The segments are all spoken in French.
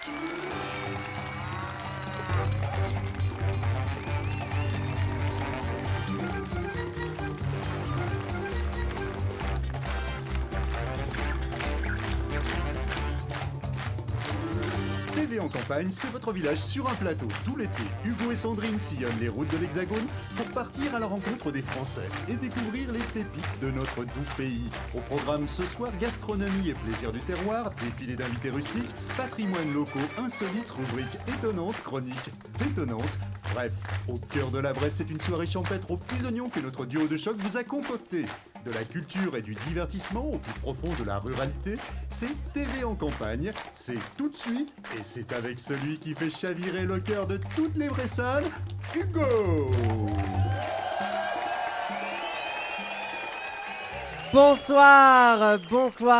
TV en campagne, c'est votre village sur un plateau. Tout l'été, Hugo et Sandrine sillonnent les routes de l'Hexagone pour partir à la rencontre des Français et découvrir les pépites de notre doux pays. Au programme ce soir, gastronomie et plaisir du terroir, défilé d'invités rustiques, patrimoine locaux insolites, rubriques étonnantes, chroniques détonnantes. Bref, au cœur de la Bresse, c'est une soirée champêtre aux petits oignons que notre duo de choc vous a concocté. De la culture et du divertissement au plus profond de la ruralité, c'est TV en campagne, c'est tout de suite, et c'est avec celui qui fait chavirer le cœur de toutes les Bressales, Hugo! Bonsoir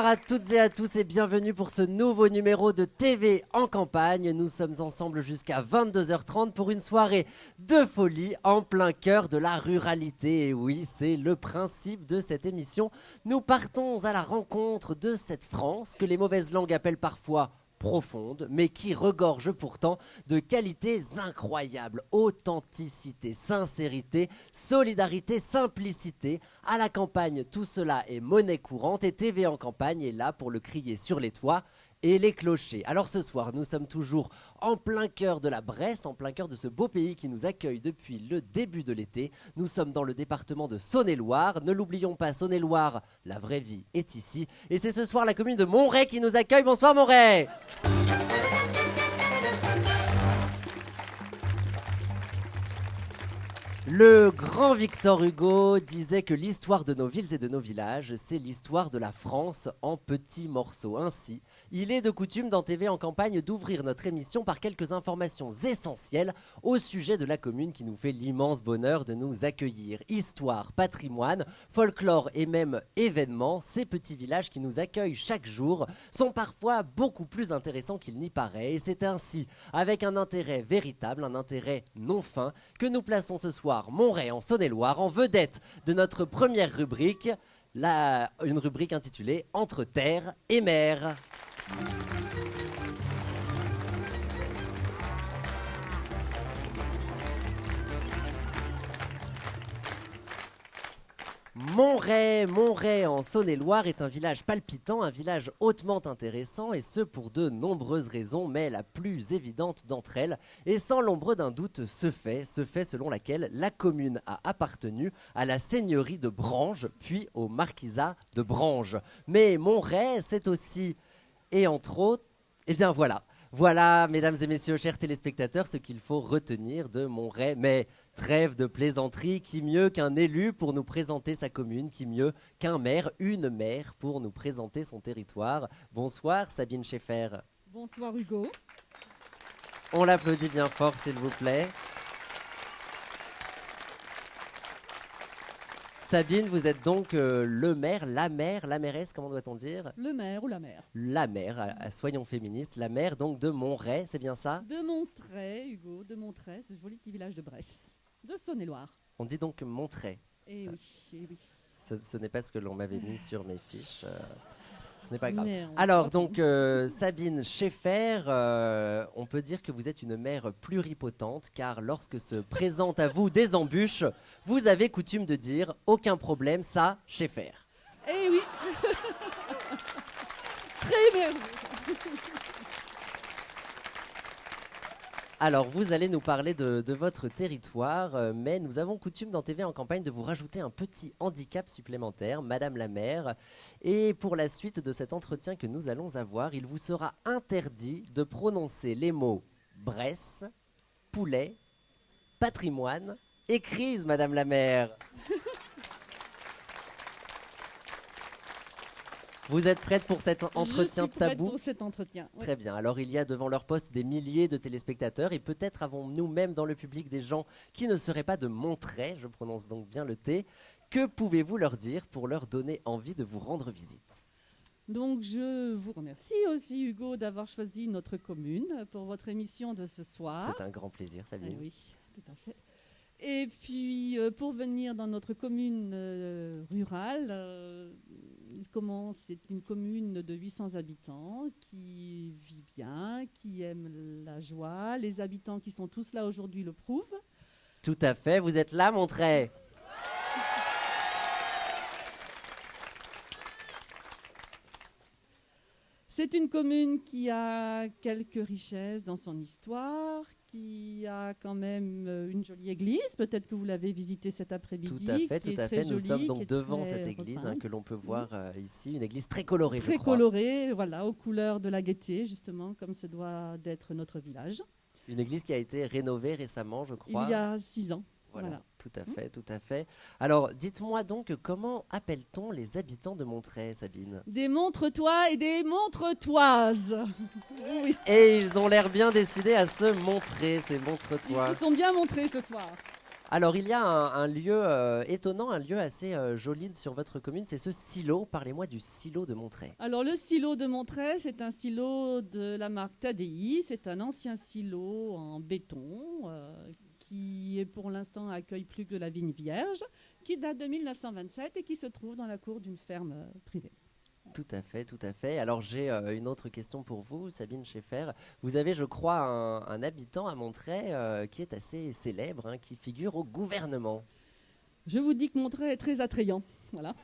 à toutes et à tous et bienvenue pour ce nouveau numéro de TV en campagne. Nous sommes ensemble jusqu'à 22h30 pour une soirée de folie en plein cœur de la ruralité. Et oui, c'est le principe de cette émission. Nous partons à la rencontre de cette France que les mauvaises langues appellent parfois profonde, mais qui regorge pourtant de qualités incroyables. Authenticité, sincérité, solidarité, simplicité. À la campagne, tout cela est monnaie courante et TV en campagne est là pour le crier sur les toits et les clochers. Alors ce soir, nous sommes toujours en plein cœur de la Bresse, en plein cœur de ce beau pays qui nous accueille depuis le début de l'été. Nous sommes dans le département de Saône-et-Loire. Ne l'oublions pas, Saône-et-Loire, la vraie vie est ici. Et c'est ce soir la commune de Montreuil qui nous accueille. Bonsoir Montreuil. Le grand Victor Hugo disait que l'histoire de nos villes et de nos villages, c'est l'histoire de la France en petits morceaux. Ainsi, il est de coutume dans TV en campagne d'ouvrir notre émission par quelques informations essentielles au sujet de la commune qui nous fait l'immense bonheur de nous accueillir. Histoire, patrimoine, folklore et même événements, ces petits villages qui nous accueillent chaque jour sont parfois beaucoup plus intéressants qu'il n'y paraît. Et c'est ainsi, avec un intérêt véritable, un intérêt non fin, que nous plaçons ce soir Montreuil en Saône-et-Loire en vedette de notre première rubrique, une rubrique intitulée Entre terre et mer. Montreuil en Saône-et-Loire est un village palpitant, un village hautement intéressant et ce pour de nombreuses raisons, mais la plus évidente d'entre elles et sans l'ombre d'un doute ce fait selon laquelle la commune a appartenu à la seigneurie de Branges puis au marquisat de Branges. Mais Montreuil c'est aussi et entre autres, eh bien voilà, mesdames et messieurs, chers téléspectateurs, ce qu'il faut retenir de Montreuil. Mais trêve de plaisanterie, qui mieux qu'un élu pour nous présenter sa commune, qui mieux qu'un maire, une maire pour nous présenter son territoire. Bonsoir Sabine Schaeffer. Bonsoir Hugo. On l'applaudit bien fort s'il vous plaît. Sabine, vous êtes donc le maire, la mairesse, comment doit-on dire? Le maire ou la maire. La maire, soyons féministes, la maire donc de Montreuil, c'est bien ça? De Montreuil, Hugo, de Montreuil, ce joli petit village de Bresse, de Saône-et-Loire. On dit donc Montreuil. Eh oui. Ce n'est pas ce que l'on m'avait mis sur mes fiches. Ce n'est pas grave. Mais Alors donc Sabine Schaeffer, on peut dire que vous êtes une mère pluripotente car lorsque se présentent à vous des embûches, vous avez coutume de dire aucun problème, ça Schaeffer. Eh oui. Très bien. Alors, vous allez nous parler de votre territoire, mais nous avons coutume dans TV en campagne de vous rajouter un petit handicap supplémentaire, Madame la maire. Et pour la suite de cet entretien que nous allons avoir, il vous sera interdit de prononcer les mots Bresse, poulet, patrimoine et crise, Madame la maire. Vous êtes prête pour cet entretien tabou? Je suis prête tabou pour cet entretien. Oui. Très bien. Alors, il y a devant leur poste des milliers de téléspectateurs et peut-être avons-nous même dans le public des gens qui ne seraient pas de Montreuil, je prononce donc bien le T. Que pouvez-vous leur dire pour leur donner envie de vous rendre visite? Donc, je vous remercie aussi, Hugo, d'avoir choisi notre commune pour votre émission de ce soir. C'est un grand plaisir, Sabine. Oui, tout à fait. Et puis, pour venir dans notre commune rurale, comment c'est une commune de 800 habitants qui vit bien, qui aime la joie. Les habitants qui sont tous là aujourd'hui le prouvent. Tout à fait, vous êtes là, Montreuil. C'est une commune qui a quelques richesses dans son histoire, qui a quand même une jolie église. Peut-être que vous l'avez visitée cet après-midi. Tout à fait, tout à fait. Nous sommes donc devant cette église que l'on peut voir ici, une église très colorée, très colorée, voilà, aux couleurs de la gaieté, justement, comme se doit d'être notre village. Une église qui a été rénovée récemment, je crois. Il y a 6 ans. Voilà, tout à fait, tout à fait. Alors, dites-moi donc, comment appelle-t-on les habitants de Montreuil, Sabine? Des montre-toi et des montre-toises. Oui. Et ils ont l'air bien décidés à se montrer, ces montre-toi. Ils se sont bien montrés ce soir. Alors, il y a un lieu étonnant, un lieu assez joli sur votre commune, c'est ce silo. Parlez-moi du silo de Montreuil. Alors, le silo de Montreuil, c'est un silo de la marque Tadei. C'est un ancien silo en béton qui est pour l'instant accueille plus que la vigne vierge, qui date de 1927 et qui se trouve dans la cour d'une ferme privée. Tout à fait, tout à fait. Alors j'ai une autre question pour vous, Sabine Schaeffer. Vous avez, je crois, un habitant à Montreuil qui est assez célèbre, hein, qui figure au gouvernement. Je vous dis que Montreuil est très attrayant, voilà.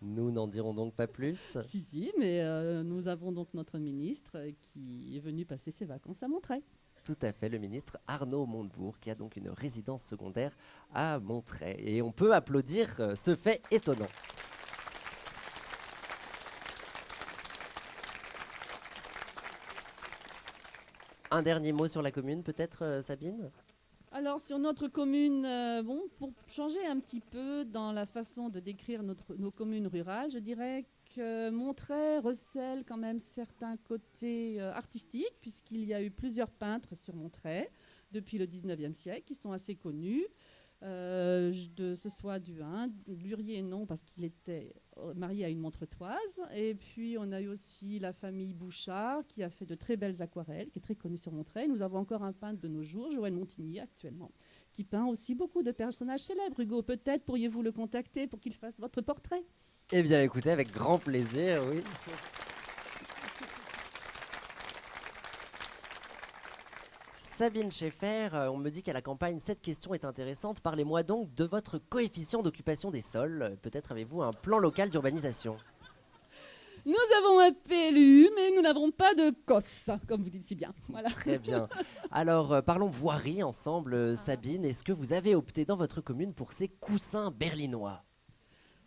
Nous n'en dirons donc pas plus. Si, mais nous avons donc notre ministre qui est venu passer ses vacances à Montreuil. Tout à fait, le ministre Arnaud Montebourg, qui a donc une résidence secondaire à Montreuil. Et on peut applaudir ce fait étonnant. Un dernier mot sur la commune, peut-être, Sabine ? Alors, sur notre commune, pour changer un petit peu dans la façon de décrire nos communes rurales, je dirais que Montreuil recèle quand même certains côtés artistiques, puisqu'il y a eu plusieurs peintres sur Montreuil depuis le 19e siècle, qui sont assez connus. Ce soit Lurier non, parce qu'il était marié à une montretoise. Et puis on a eu aussi la famille Bouchard, qui a fait de très belles aquarelles, qui est très connue sur Montreuil. Nous avons encore un peintre de nos jours, Joël Montigny actuellement, qui peint aussi beaucoup de personnages célèbres. Hugo, peut-être pourriez-vous le contacter pour qu'il fasse votre portrait? Eh bien écoutez, avec grand plaisir, oui. Sabine Schaeffer, on me dit qu'à la campagne, cette question est intéressante. Parlez-moi donc de votre coefficient d'occupation des sols. Peut-être avez-vous un plan local d'urbanisation? Nous avons un PLU, mais nous n'avons pas de COS, comme vous dites si bien. Voilà. Très bien. Alors, parlons voirie ensemble, Sabine. Est-ce que vous avez opté dans votre commune pour ces coussins berlinois?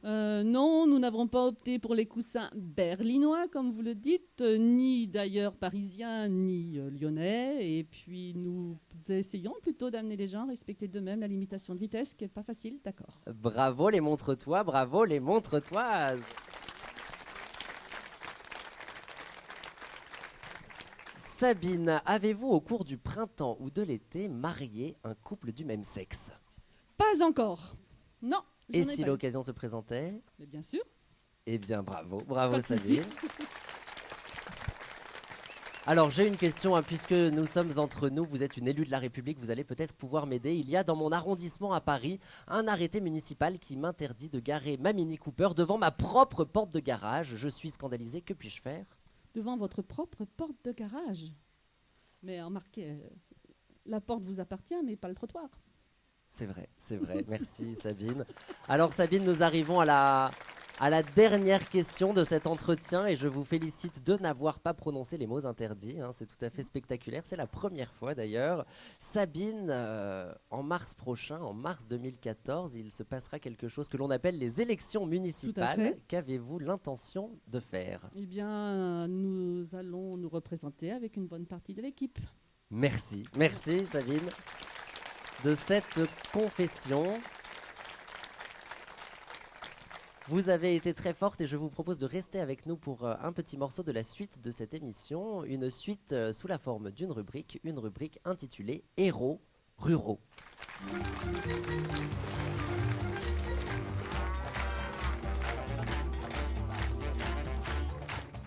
Non, nous n'avons pas opté pour les coussins berlinois, comme vous le dites, ni d'ailleurs parisiens, ni lyonnais. Et puis nous essayons plutôt d'amener les gens à respecter d'eux-mêmes la limitation de vitesse, qui n'est pas facile, d'accord. Bravo les montre-toi, bravo les montre-toises. Sabine, avez-vous au cours du printemps ou de l'été marié un couple du même sexe? Pas encore, non. Et si l'occasion se présentait? Mais bien sûr. Eh bien, bravo, bravo pas de Sabine. Alors, j'ai une question, puisque nous sommes entre nous, vous êtes une élue de la République, vous allez peut-être pouvoir m'aider. Il y a dans mon arrondissement à Paris un arrêté municipal qui m'interdit de garer ma Mini Cooper devant ma propre porte de garage. Je suis scandalisé, que puis-je faire? Devant votre propre porte de garage? Mais remarquez, la porte vous appartient, mais pas le trottoir. C'est vrai. Merci Sabine. Alors Sabine, nous arrivons à la dernière question de cet entretien et je vous félicite de n'avoir pas prononcé les mots interdits. C'est tout à fait spectaculaire. C'est la première fois d'ailleurs. Sabine, en mars prochain, en mars 2014, il se passera quelque chose que l'on appelle les élections municipales. Qu'avez-vous l'intention de faire? Eh bien, nous allons nous représenter avec une bonne partie de l'équipe. Merci Sabine de cette confession. Vous avez été très forte et je vous propose de rester avec nous pour un petit morceau de la suite de cette émission, une suite sous la forme d'une rubrique, une rubrique intitulée Héros ruraux.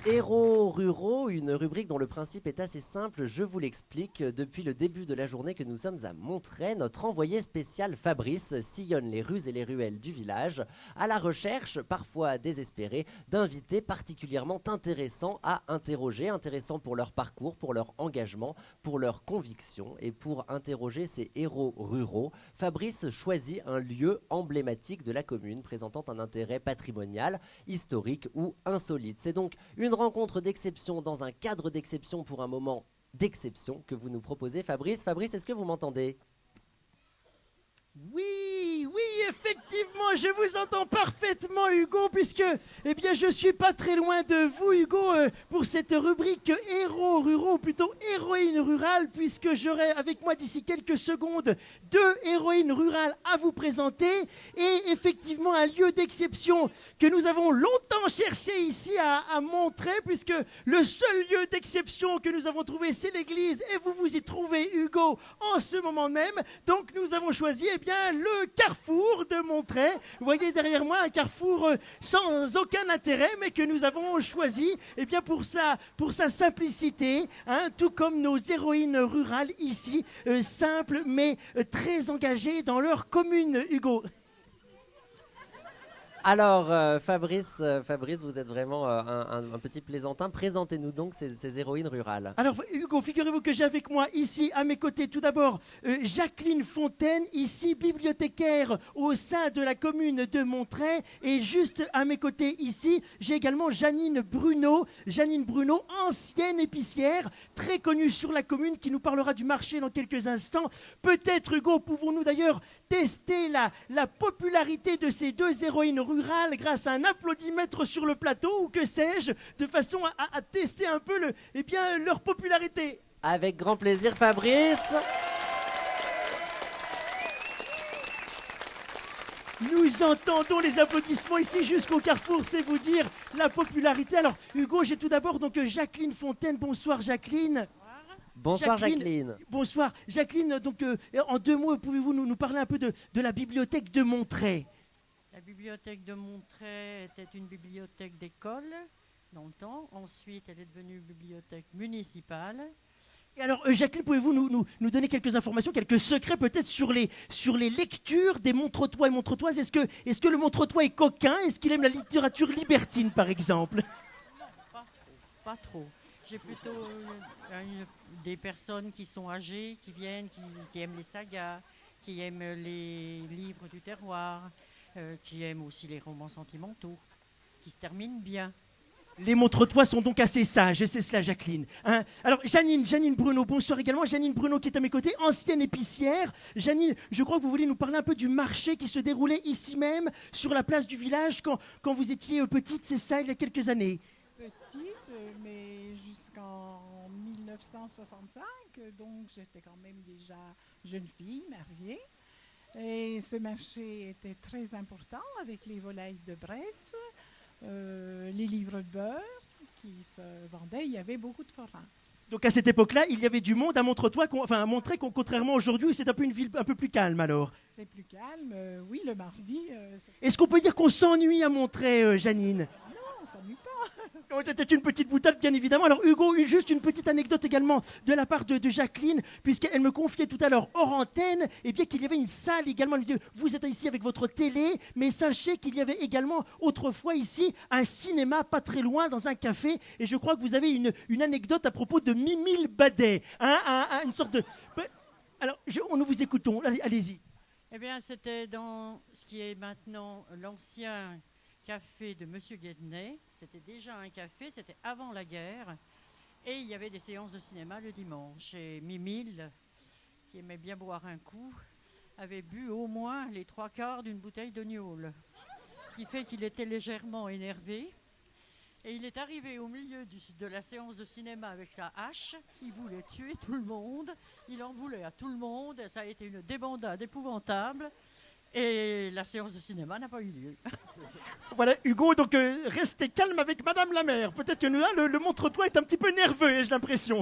Héros ruraux, une rubrique dont le principe est assez simple, je vous l'explique. Depuis le début de la journée que nous sommes à Montrey, notre envoyé spécial Fabrice sillonne les rues et les ruelles du village à la recherche, parfois désespérée, d'invités particulièrement intéressants à interroger, intéressants pour leur parcours, pour leur engagement, pour leurs convictions. Et pour interroger ces héros ruraux, Fabrice choisit un lieu emblématique de la commune présentant un intérêt patrimonial, historique ou insolite. C'est donc une rencontre d'exception dans un cadre d'exception pour un moment d'exception que vous nous proposez, Fabrice. Fabrice, est-ce que vous m'entendez ? Oui, effectivement, je vous entends parfaitement, Hugo, puisque, je suis pas très loin de vous, Hugo, pour cette rubrique héros ruraux, ou plutôt héroïnes rurales, puisque j'aurai avec moi d'ici quelques secondes 2 héroïnes rurales à vous présenter, et effectivement un lieu d'exception que nous avons longtemps cherché ici à Montrey, puisque le seul lieu d'exception que nous avons trouvé, c'est l'église, et vous vous y trouvez, Hugo, en ce moment même. Donc nous avons choisi, le carrefour de Montrey. Vous voyez derrière moi un carrefour sans aucun intérêt, mais que nous avons choisi pour sa simplicité, tout comme nos héroïnes rurales ici, simples mais très engagées dans leur commune, Hugo. Alors, Fabrice, vous êtes vraiment un petit plaisantin. Présentez-nous donc ces héroïnes rurales. Alors, Hugo, figurez-vous que j'ai avec moi ici, à mes côtés, tout d'abord, Jacqueline Fontaine, ici, bibliothécaire au sein de la commune de Montrey. Et juste à mes côtés, ici, j'ai également Janine Bruno. Janine Bruno, ancienne épicière, très connue sur la commune, qui nous parlera du marché dans quelques instants. Peut-être, Hugo, pouvons-nous d'ailleurs tester la popularité de ces 2 héroïnes rurales grâce à un applaudimètre sur le plateau ou que sais-je, de façon à tester un peu leur popularité. Avec grand plaisir, Fabrice. Nous entendons les applaudissements ici jusqu'au carrefour, c'est vous dire la popularité. Alors Hugo, j'ai tout d'abord donc Jacqueline Fontaine. Bonsoir Jacqueline. Bonsoir Jacqueline. Bonsoir Jacqueline, donc en 2 mots, pouvez-vous nous parler un peu de la bibliothèque de Montrey ? La bibliothèque de Montrey était une bibliothèque d'école dans le temps. Ensuite, elle est devenue bibliothèque municipale. Et alors, Jacqueline, pouvez-vous nous donner quelques informations, quelques secrets peut-être sur les lectures des Montretois et Montretoises ? Est-ce que le Montretois est coquin ? Est-ce qu'il aime la littérature libertine, par exemple ? Non, pas trop. J'ai plutôt des personnes qui sont âgées, qui viennent, qui aiment les sagas, qui aiment les livres du terroir, qui aiment aussi les romans sentimentaux, qui se terminent bien. Les Montretois sont donc assez sages, c'est cela Jacqueline. Alors Janine Bruno, bonsoir également. Janine Bruno qui est à mes côtés, ancienne épicière. Janine, je crois que vous voulez nous parler un peu du marché qui se déroulait ici même, sur la place du village, quand vous étiez petite, c'est ça, il y a quelques années. Petite, mais jusqu'en 1965, donc j'étais quand même déjà jeune fille, mariée. Et ce marché était très important avec les volailles de Bresse, les livres de beurre qui se vendaient. Il y avait beaucoup de forains. Donc à cette époque-là, il y avait du monde à à Montrey, contrairement aujourd'hui, c'est un peu une ville un peu plus calme alors. C'est plus calme, oui, le mardi. Est-ce qu'on peut dire qu'on s'ennuie à Montrey, Janine ? Non, on s'ennuie pas. C'était une petite boutade, bien évidemment. Alors, Hugo, juste une petite anecdote également de la part de Jacqueline, puisqu'elle me confiait tout à l'heure hors antenne, qu'il y avait une salle également. Elle me disait, vous êtes ici avec votre télé, mais sachez qu'il y avait également autrefois ici un cinéma pas très loin dans un café. Et je crois que vous avez une anecdote à propos de Mimile Badet. Une sorte de... Alors, nous vous écoutons. Allez-y. Eh bien, c'était dans ce qui est maintenant l'ancien café de Monsieur Guednet. C'était déjà un café, c'était avant la guerre. Et il y avait des séances de cinéma le dimanche. Et Mimile, qui aimait bien boire un coup, avait bu au moins les 3/4 d'une bouteille de gnôle. Ce qui fait qu'il était légèrement énervé. Et il est arrivé au milieu de la séance de cinéma avec sa hache. Il voulait tuer tout le monde. Il en voulait à tout le monde. Ça a été une débandade épouvantable. Et la séance de cinéma n'a pas eu lieu. Voilà, Hugo, donc restez calme avec Madame la maire. Peut-être que là, le montre-toi est un petit peu nerveux, j'ai l'impression.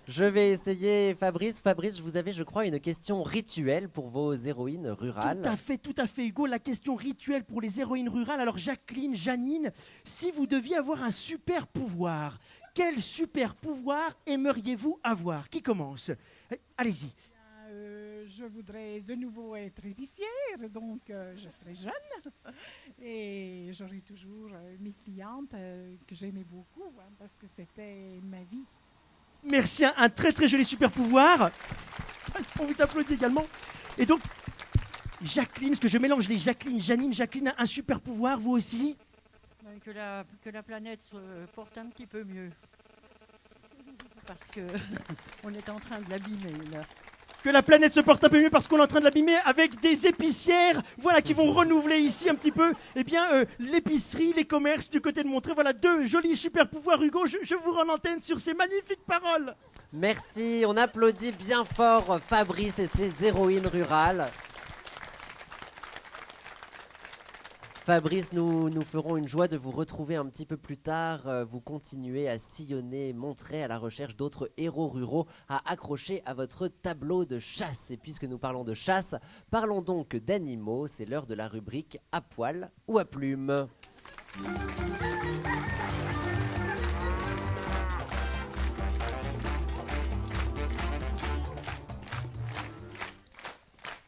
Je vais essayer Fabrice. Fabrice, vous avez, je crois, une question rituelle pour vos héroïnes rurales. Tout à fait, Hugo. La question rituelle pour les héroïnes rurales. Alors, Jacqueline, Janine, si vous deviez avoir un super pouvoir, quel super pouvoir aimeriez-vous avoir? Qui commence? Allez-y. Je voudrais de nouveau être épicière, donc je serai jeune et j'aurai toujours mes clientes que j'aimais beaucoup parce que c'était ma vie. Merci, un très très joli super pouvoir. On vous applaudit également. Et donc, Jacqueline, parce que je mélange les Jacqueline, Janine, Jacqueline, un super pouvoir, vous aussi? Que la planète se porte un petit peu mieux. Parce que on est en train de l'abîmer, là. Que la planète se porte un peu mieux parce qu'on est en train de l'abîmer avec des épicières, voilà, qui vont renouveler ici un petit peu, eh bien, l'épicerie, les commerces du côté de Montreuil. Voilà, deux jolis super pouvoirs, Hugo. Je vous rends l'antenne sur ces magnifiques paroles. Merci, on applaudit bien fort Fabrice et ses héroïnes rurales. Fabrice, nous ferons une joie de vous retrouver un petit peu plus tard. Vous continuez à sillonner Montreuil à la recherche d'autres héros ruraux à accrocher à votre tableau de chasse. Et puisque nous parlons de chasse, parlons donc d'animaux. C'est l'heure de la rubrique à poil ou à plume.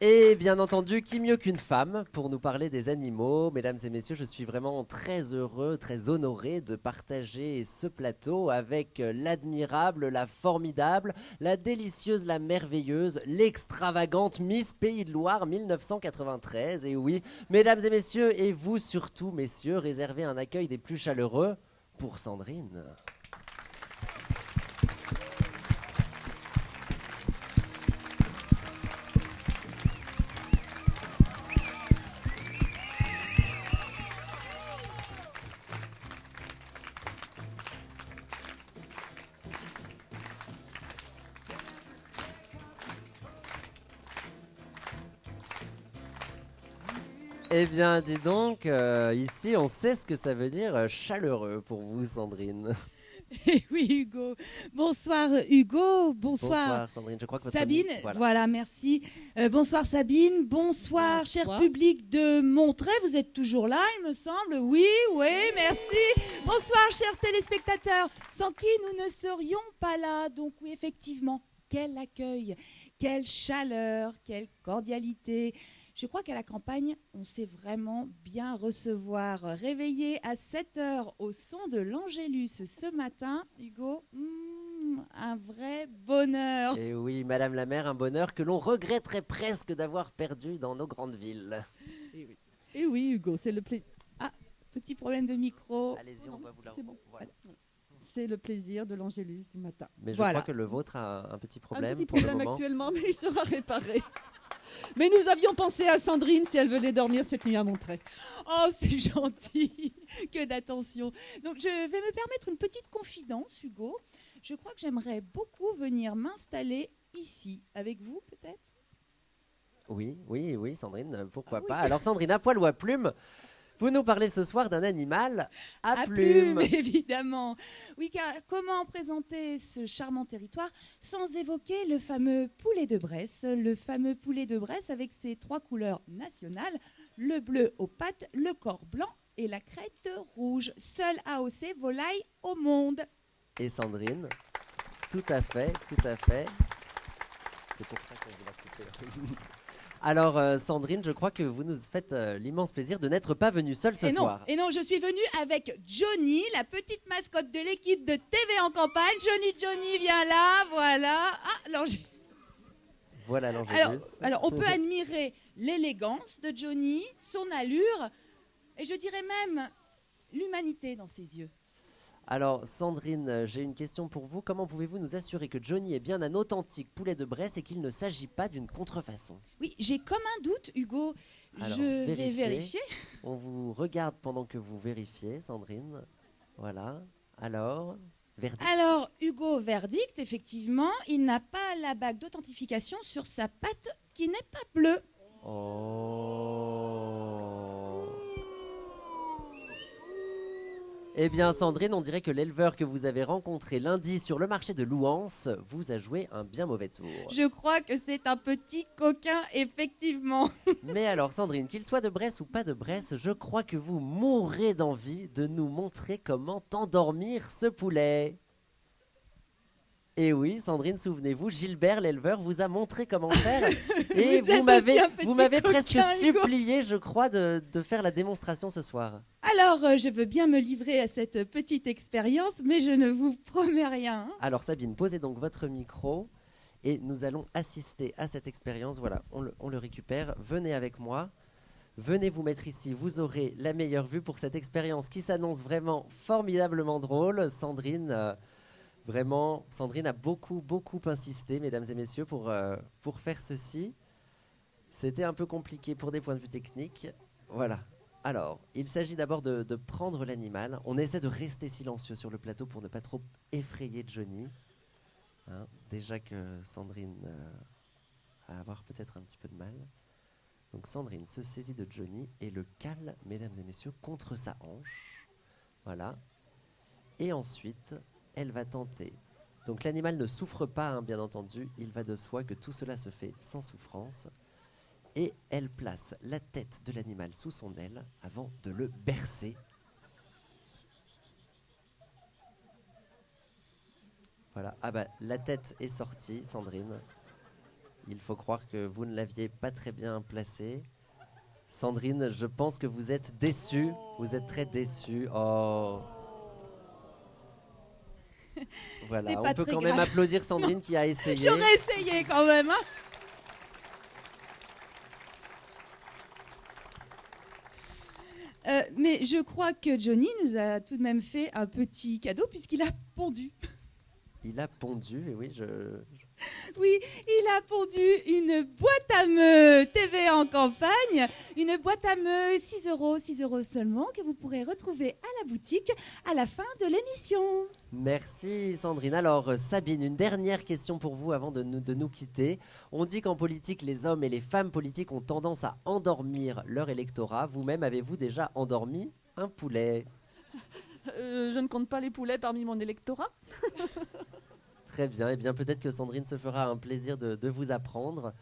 Et bien entendu, qui mieux qu'une femme pour nous parler des animaux? Mesdames et messieurs, je suis vraiment très heureux, très honoré de partager ce plateau avec l'admirable, la formidable, la délicieuse, la merveilleuse, l'extravagante Miss Pays de Loire 1993. Et oui, mesdames et messieurs, et vous surtout, messieurs, réservez un accueil des plus chaleureux pour Sandrine. Eh bien, dis donc, ici, on sait ce que ça veut dire chaleureux pour vous, Sandrine. Eh oui, Hugo. Bonsoir, Hugo. Bonsoir, Sandrine. Je crois que votre Sabine. Voilà, merci. Bonsoir, Sabine. Bonsoir, cher public de Montreuil. Vous êtes toujours là, il me semble. Oui, merci. Bonsoir, chers téléspectateurs. Sans qui nous ne serions pas là. Donc, oui, effectivement, quel accueil, quelle chaleur, quelle cordialité. Je crois qu'à la campagne, on sait vraiment bien recevoir. Réveillé à 7h au son de l'Angélus ce matin, Hugo, un vrai bonheur. Et oui, Madame la maire, un bonheur que l'on regretterait presque d'avoir perdu dans nos grandes villes. Et oui, Hugo, c'est le plaisir. Ah, petit problème de micro. Allez-y, on va vous la... C'est bon. Voilà. C'est le plaisir de l'Angélus du matin. Mais je crois que le vôtre a un petit problème. Un petit pour le problème moment. actuellement, mais il sera réparé. Mais nous avions pensé à Sandrine si elle venait dormir cette nuit à Montreuil. Oh, c'est gentil. Que d'attention. Donc, je vais me permettre une petite confidence, Hugo. Je crois que j'aimerais beaucoup venir m'installer ici, avec vous, peut-être. Oui, Sandrine, pourquoi pas. Alors, Sandrine, à poil ou à plume, vous nous parlez ce soir d'un animal à plume. Évidemment. Oui, car comment présenter ce charmant territoire sans évoquer le fameux poulet de Bresse, avec ses 3 couleurs nationales, le bleu aux pattes, le corps blanc et la crête rouge, seul AOC volaille au monde. Et Sandrine, tout à fait. C'est pour ça qu'on vous l'a coupé. Alors, Sandrine, je crois que vous nous faites l'immense plaisir de n'être pas venue seule ce soir. Et non, je suis venue avec Johnny, la petite mascotte de l'équipe de TV en campagne. Johnny, viens là, voilà. Ah, l'Angélus. Voilà l'Angélus. Alors, on peut admirer l'élégance de Johnny, son allure, et je dirais même l'humanité dans ses yeux. Alors, Sandrine, j'ai une question pour vous. Comment pouvez-vous nous assurer que Johnny est bien un authentique poulet de Bresse et qu'il ne s'agit pas d'une contrefaçon? Oui, j'ai comme un doute, Hugo. Alors, je vais vérifier. On vous regarde pendant que vous vérifiez, Sandrine. Voilà. Alors, verdict. Alors, Hugo, verdict, effectivement, il n'a pas la bague d'authentification sur sa patte qui n'est pas bleue. Oh. Eh bien, Sandrine, on dirait que l'éleveur que vous avez rencontré lundi sur le marché de Louhans vous a joué un bien mauvais tour. Je crois que c'est un petit coquin, effectivement. Mais alors, Sandrine, qu'il soit de Bresse ou pas de Bresse, je crois que vous mourrez d'envie de nous montrer comment endormir ce poulet. Et oui, Sandrine, souvenez-vous, Gilbert, l'éleveur, vous a montré comment faire. Et Vous êtes aussi un petit vous m'avez presque coquin, Hugo. supplié, je crois, de faire la démonstration ce soir. Alors, je veux bien me livrer à cette petite expérience, mais je ne vous promets rien. Hein. Alors Sabine, posez donc votre micro et nous allons assister à cette expérience. Voilà, on le récupère. Venez avec moi. Venez vous mettre ici. Vous aurez la meilleure vue pour cette expérience qui s'annonce vraiment formidablement drôle. Sandrine, vraiment, Sandrine a beaucoup insisté, mesdames et messieurs, pour faire ceci. C'était un peu compliqué pour des points de vue techniques. Voilà. Alors, il s'agit d'abord de prendre l'animal. On essaie de rester silencieux sur le plateau pour ne pas trop effrayer Johnny. Hein, déjà que Sandrine va avoir peut-être un petit peu de mal. Donc Sandrine se saisit de Johnny et le cale, mesdames et messieurs, contre sa hanche. Voilà. Et ensuite, elle va tenter. Donc l'animal ne souffre pas, hein, bien entendu. Il va de soi que tout cela se fait sans souffrance. Et elle place la tête de l'animal sous son aile avant de le bercer. Voilà. Ah bah, la tête est sortie, Sandrine. Il faut croire que vous ne l'aviez pas très bien placée. Sandrine, je pense que vous êtes déçue. Vous êtes très déçue. Oh. Voilà, on peut quand même applaudir Sandrine qui a essayé. J'aurais essayé quand même, hein. Mais je crois que Johnny nous a tout de même fait un petit cadeau puisqu'il a pondu. Il a pondu, et oui, Oui, il a pondu une boîte à meux TV en campagne, une boîte à meux 6 € seulement, que vous pourrez retrouver à la boutique à la fin de l'émission. Merci Sandrine. Alors Sabine, une dernière question pour vous avant de nous quitter. On dit qu'en politique, les hommes et les femmes politiques ont tendance à endormir leur électorat. Vous-même, avez-vous déjà endormi un poulet ? Je ne compte pas les poulets parmi mon électorat. Très bien, et bien peut-être que Sandrine se fera un plaisir de vous apprendre.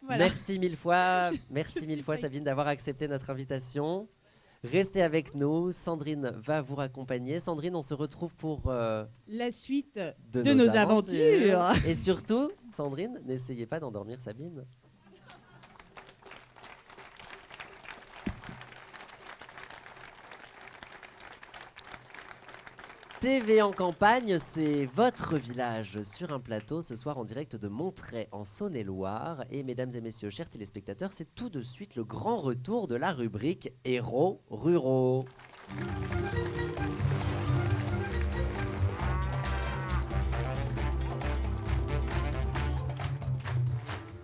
Voilà. Merci mille fois Sabine d'avoir accepté notre invitation. Restez avec nous, Sandrine va vous raccompagner. Sandrine, on se retrouve pour la suite de nos aventures. Et surtout, Sandrine, n'essayez pas d'endormir Sabine. TV en campagne, c'est votre village sur un plateau ce soir en direct de Montreuil en Saône-et-Loire. Et mesdames et messieurs, chers téléspectateurs, c'est tout de suite le grand retour de la rubrique Héros ruraux.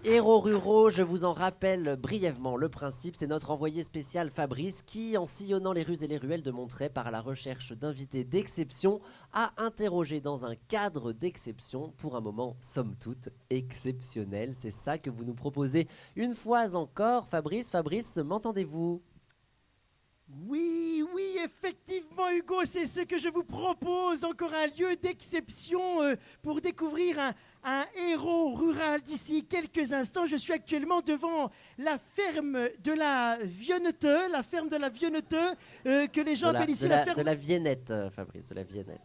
Héros ruraux, je vous en rappelle brièvement le principe, c'est notre envoyé spécial Fabrice qui, en sillonnant les rues et les ruelles de Montreuil par à la recherche d'invités d'exception, a interrogé dans un cadre d'exception pour un moment somme toute exceptionnel. C'est ça que vous nous proposez une fois encore. Fabrice, m'entendez-vous ? Oui, effectivement, Hugo, c'est ce que je vous propose. Encore un lieu d'exception pour découvrir un héros rural d'ici quelques instants. Je suis actuellement devant la ferme de la Vienneteux, que les gens appellent ici la ferme... De la Viennette, Fabrice, de la Viennette.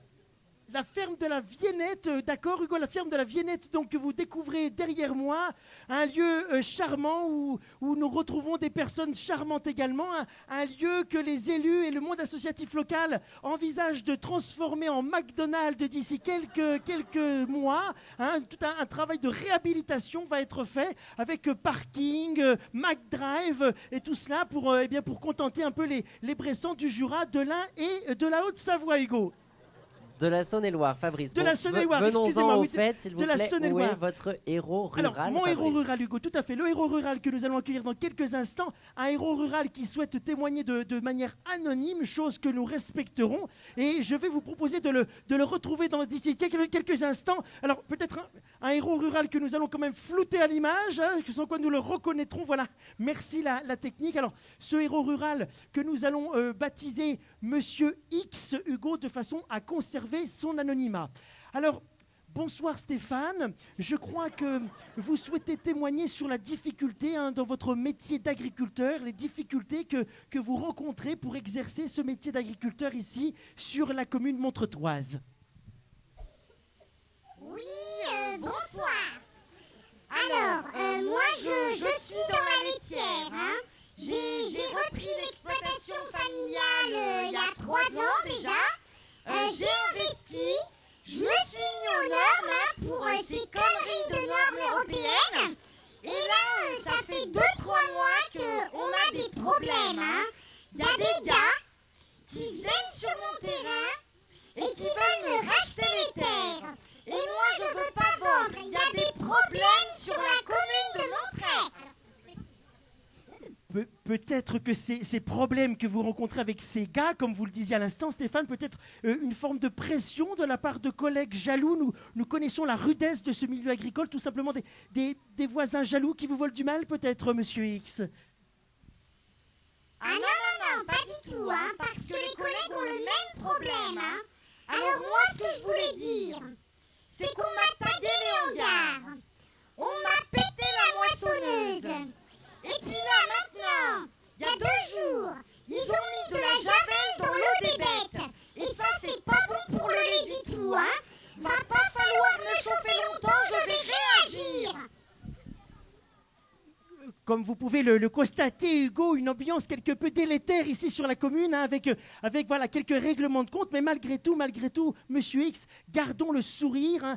La ferme de la Viennette, d'accord Hugo, la ferme de la Viennette, donc que vous découvrez derrière moi, un lieu charmant où nous retrouvons des personnes charmantes également, un lieu que les élus et le monde associatif local envisagent de transformer en McDonald's d'ici quelques mois. Tout un travail de réhabilitation va être fait avec parking, McDrive et tout cela pour contenter un peu les Bressans du Jura, de l'Ain et de la Haute-Savoie, Hugo. De la Saône-et-Loire, Fabrice. De la Saône-et-Loire, Venons-en excusez-moi, au oui, fait, s'il vous de la plaît. Où Saône-et-Loire. est votre héros rural, Alors, mon héros Fabrice rural, Hugo, tout à fait. Le héros rural que nous allons accueillir dans quelques instants, un héros rural qui souhaite témoigner de manière anonyme, chose que nous respecterons. Et je vais vous proposer de le retrouver d'ici quelques instants. Alors, peut-être un héros rural que nous allons quand même flouter à l'image, hein, sans quoi nous le reconnaîtrons. Voilà, merci la technique. Alors, ce héros rural que nous allons baptiser Monsieur X, Hugo, de façon à conserver son anonymat. Alors, bonsoir Stéphane, je crois que vous souhaitez témoigner sur la difficulté dans votre métier d'agriculteur, les difficultés que vous rencontrez pour exercer ce métier d'agriculteur ici sur la commune montretoise. Oui, bonsoir. Alors, moi je suis dans la laitière. Hein. J'ai repris l'exploitation familiale il y a 3 ans déjà. J'ai investi. Je me suis mis aux normes pour ces conneries de normes européennes. Et là, ça fait 2-3 mois qu'on a des problèmes. Il y a des gars qui viennent sur mon terrain et qui veulent me racheter les terres. Et moi, je ne veux pas vendre. Il y a des problèmes sur la commune de Montreuil. Peut-être que ces problèmes que vous rencontrez avec ces gars, comme vous le disiez à l'instant, Stéphane, peut-être une forme de pression de la part de collègues jaloux. Nous connaissons la rudesse de ce milieu agricole, tout simplement des voisins jaloux qui vous veulent du mal, peut-être, Monsieur X. Ah non, pas du tout, parce que les collègues ont le même problème. Alors moi, ce que je voulais dire, c'est qu'on m'a tagué les hangars, on m'a pété la moissonneuse. Et puis là, maintenant, il y a 2 jours, ils ont mis de la javel dans l'eau des bêtes. Et ça, c'est pas bon pour le lait du tout, Va pas falloir me chauffer longtemps, je vais réagir. Comme vous pouvez le constater, Hugo, une ambiance quelque peu délétère ici sur la commune, avec voilà, quelques règlements de compte. Mais malgré tout, Monsieur X, gardons le sourire,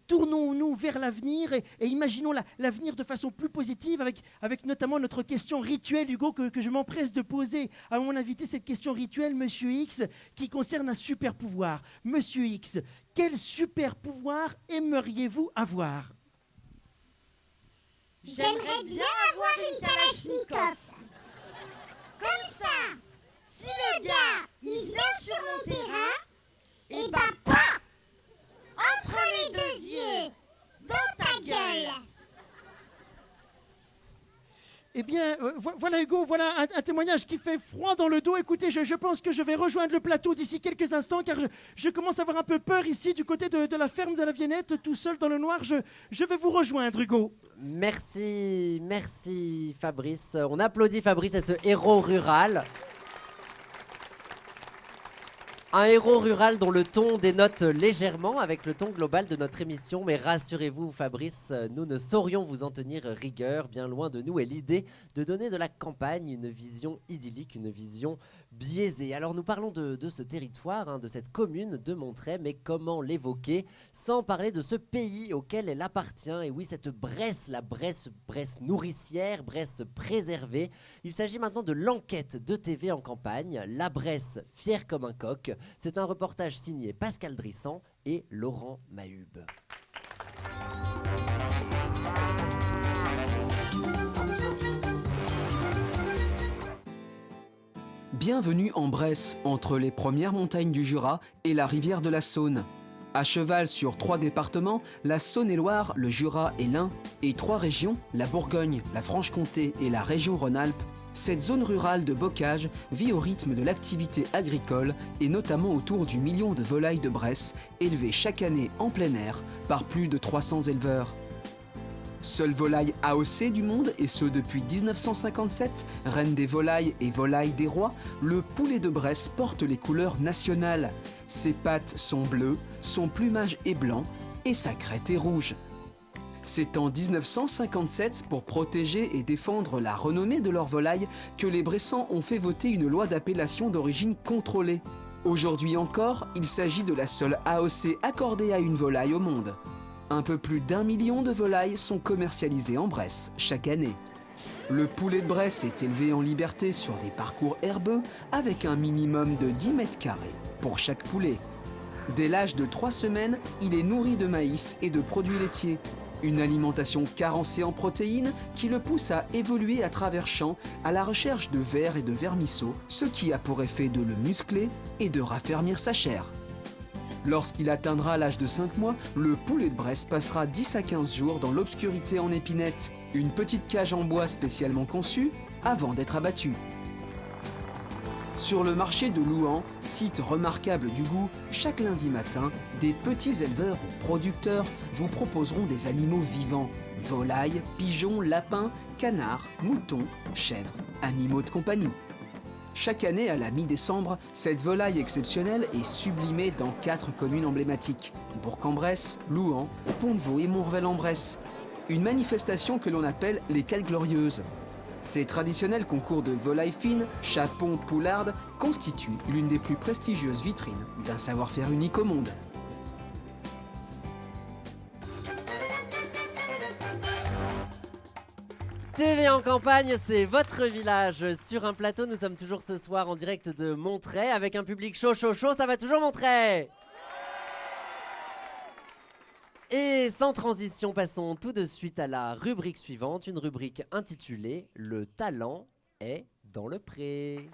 tournons-nous vers l'avenir et imaginons l'avenir de façon plus positive avec notamment notre question rituelle, Hugo, que je m'empresse de poser à mon invité, cette question rituelle, Monsieur X, qui concerne un super pouvoir. Monsieur X, quel super pouvoir aimeriez-vous avoir ? J'aimerais bien avoir une Kalachnikov. Comme ça, si le gars, il vient sur mon terrain, et pas entre les 2 yeux, dans ta gueule. Eh bien, voilà Hugo, voilà un témoignage qui fait froid dans le dos. Écoutez, je pense que je vais rejoindre le plateau d'ici quelques instants, car je commence à avoir un peu peur ici du côté de la ferme de la Viennette, tout seul dans le noir. Je vais vous rejoindre, Hugo. Merci Fabrice. On applaudit Fabrice et ce héros rural. Un héros rural dont le ton dénote légèrement avec le ton global de notre émission. Mais rassurez-vous Fabrice, nous ne saurions vous en tenir rigueur. Bien loin de nous est l'idée de donner de la campagne une vision idyllique, une vision biaisée. Alors nous parlons de ce territoire, de cette commune de Montreuil. Mais comment l'évoquer sans parler de ce pays auquel elle appartient? Et oui, cette Bresse, la Bresse nourricière, Bresse préservée. Il s'agit maintenant de l'enquête de TV en campagne. La Bresse fière comme un coq. C'est un reportage signé Pascal Drissant et Laurent Mahube. Bienvenue en Bresse, entre les premières montagnes du Jura et la rivière de la Saône. À cheval sur 3 départements, la Saône-et-Loire, le Jura et l'Ain, et 3 régions, la Bourgogne, la Franche-Comté et la région Rhône-Alpes, cette zone rurale de bocage vit au rythme de l'activité agricole et notamment autour du million de volailles de Bresse, élevées chaque année en plein air par plus de 300 éleveurs. Seule volaille AOC du monde, et ce depuis 1957, reine des volailles et volaille des rois, le poulet de Bresse porte les couleurs nationales. Ses pattes sont bleues, son plumage est blanc et sa crête est rouge. C'est en 1957, pour protéger et défendre la renommée de leur volaille, que les Bressans ont fait voter une loi d'appellation d'origine contrôlée. Aujourd'hui encore, il s'agit de la seule AOC accordée à une volaille au monde. Un peu plus d'1 million de volailles sont commercialisées en Bresse chaque année. Le poulet de Bresse est élevé en liberté sur des parcours herbeux avec un minimum de 10 mètres carrés pour chaque poulet. Dès l'âge de 3 semaines, il est nourri de maïs et de produits laitiers. Une alimentation carencée en protéines qui le pousse à évoluer à travers champs à la recherche de vers et de vermisseaux, ce qui a pour effet de le muscler et de raffermir sa chair. Lorsqu'il atteindra l'âge de 5 mois, le poulet de Bresse passera 10 à 15 jours dans l'obscurité en épinette, une petite cage en bois spécialement conçue avant d'être abattu. Sur le marché de Louhans, site remarquable du goût, chaque lundi matin, des petits éleveurs ou producteurs vous proposeront des animaux vivants. Volailles, pigeons, lapins, canards, moutons, chèvres, animaux de compagnie. Chaque année, à la mi-décembre, cette volaille exceptionnelle est sublimée dans 4 communes emblématiques. Bourg-en-Bresse, Louhans, Pont-de-Vaux et Montrevel-en-Bresse. Une manifestation que l'on appelle les 4 Glorieuses. Ces traditionnels concours de volailles fines, chapons, poulardes, constituent l'une des plus prestigieuses vitrines d'un savoir-faire unique au monde. TV en campagne, c'est votre village sur un plateau. Nous sommes toujours ce soir en direct de Montreuil avec un public chaud, ça va toujours Montreuil. Et sans transition, passons tout de suite à la rubrique suivante, une rubrique intitulée « Le talent est dans le pré ».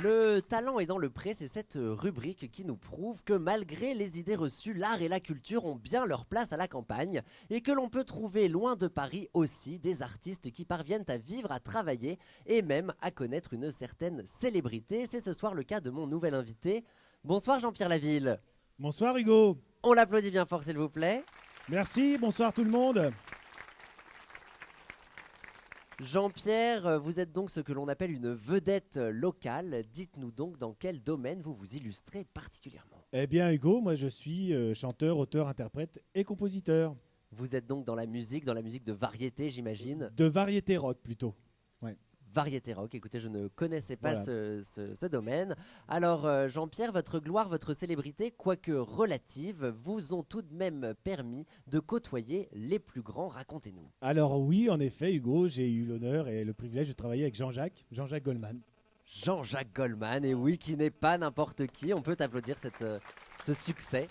Le talent est dans le pré, c'est cette rubrique qui nous prouve que malgré les idées reçues, l'art et la culture ont bien leur place à la campagne et que l'on peut trouver loin de Paris aussi des artistes qui parviennent à vivre, à travailler et même à connaître une certaine célébrité. C'est ce soir le cas de mon nouvel invité. Bonsoir Jean-Pierre Laville. Bonsoir Hugo. On l'applaudit bien fort s'il vous plaît. Merci, bonsoir tout le monde. Jean-Pierre, vous êtes donc ce que l'on appelle une vedette locale. Dites-nous donc dans quel domaine vous vous illustrez particulièrement. Eh bien Hugo, moi je suis chanteur, auteur, interprète et compositeur. Vous êtes donc dans la musique de variété j'imagine. De variété rock plutôt. Ouais. Variété rock, écoutez, je ne connaissais pas Voilà. ce domaine. Alors Jean-Pierre, votre gloire, votre célébrité, quoique relative, vous ont tout de même permis de côtoyer les plus grands. Racontez-nous. Alors oui, en effet Hugo, j'ai eu l'honneur et le privilège de travailler avec Jean-Jacques Goldman. Jean-Jacques Goldman, et oui, qui n'est pas n'importe qui. On peut applaudir ce succès.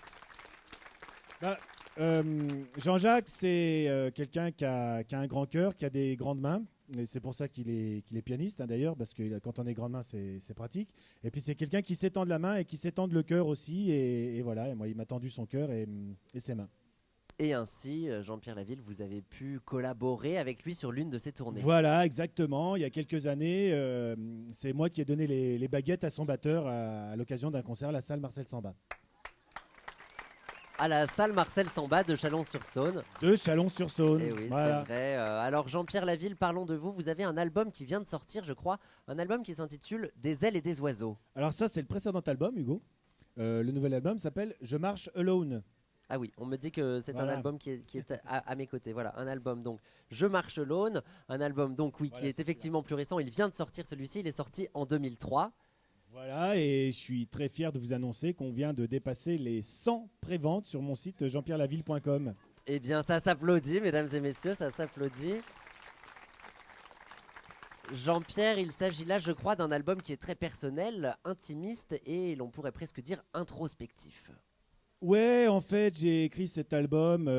Jean-Jacques, c'est quelqu'un qui a un grand cœur, qui a des grandes mains. Et c'est pour ça qu'il est pianiste, hein, d'ailleurs, parce que quand on est grande main, c'est pratique. Et puis c'est quelqu'un qui s'étend de la main et qui s'étend de le cœur aussi. Et voilà, et moi, il m'a tendu son cœur et ses mains. Et ainsi, Jean-Pierre Laville, vous avez pu collaborer avec lui sur l'une de ses tournées. Voilà, exactement. Il y a quelques années, c'est moi qui ai donné les baguettes à son batteur à l'occasion d'un concert à la salle Marcel Samba. À la salle Marcel Samba de Chalon-sur-Saône. De Chalon-sur-Saône. Et oui, voilà. c'est vrai. Alors Jean-Pierre Laville, parlons de vous. Vous avez un album qui vient de sortir, je crois. Un album qui s'intitule Des ailes et des oiseaux. Alors ça, c'est le précédent album, Hugo. Le nouvel album s'appelle Je marche alone. Ah oui, on me dit que c'est Voilà. un album qui est à mes côtés. Voilà, un album donc Je marche alone. Un album donc, oui, Voilà, qui est effectivement plus récent. Il vient de sortir celui-ci. Il est sorti en 2003. Voilà, et je suis très fier de vous annoncer qu'on vient de dépasser les 100 préventes sur mon site jeanpierrelaville.com. Eh bien, ça s'applaudit, mesdames et messieurs, ça s'applaudit. Jean-Pierre, il s'agit là, je crois, d'un album qui est très personnel, intimiste et l'on pourrait presque dire introspectif. Ouais, en fait, j'ai écrit cet album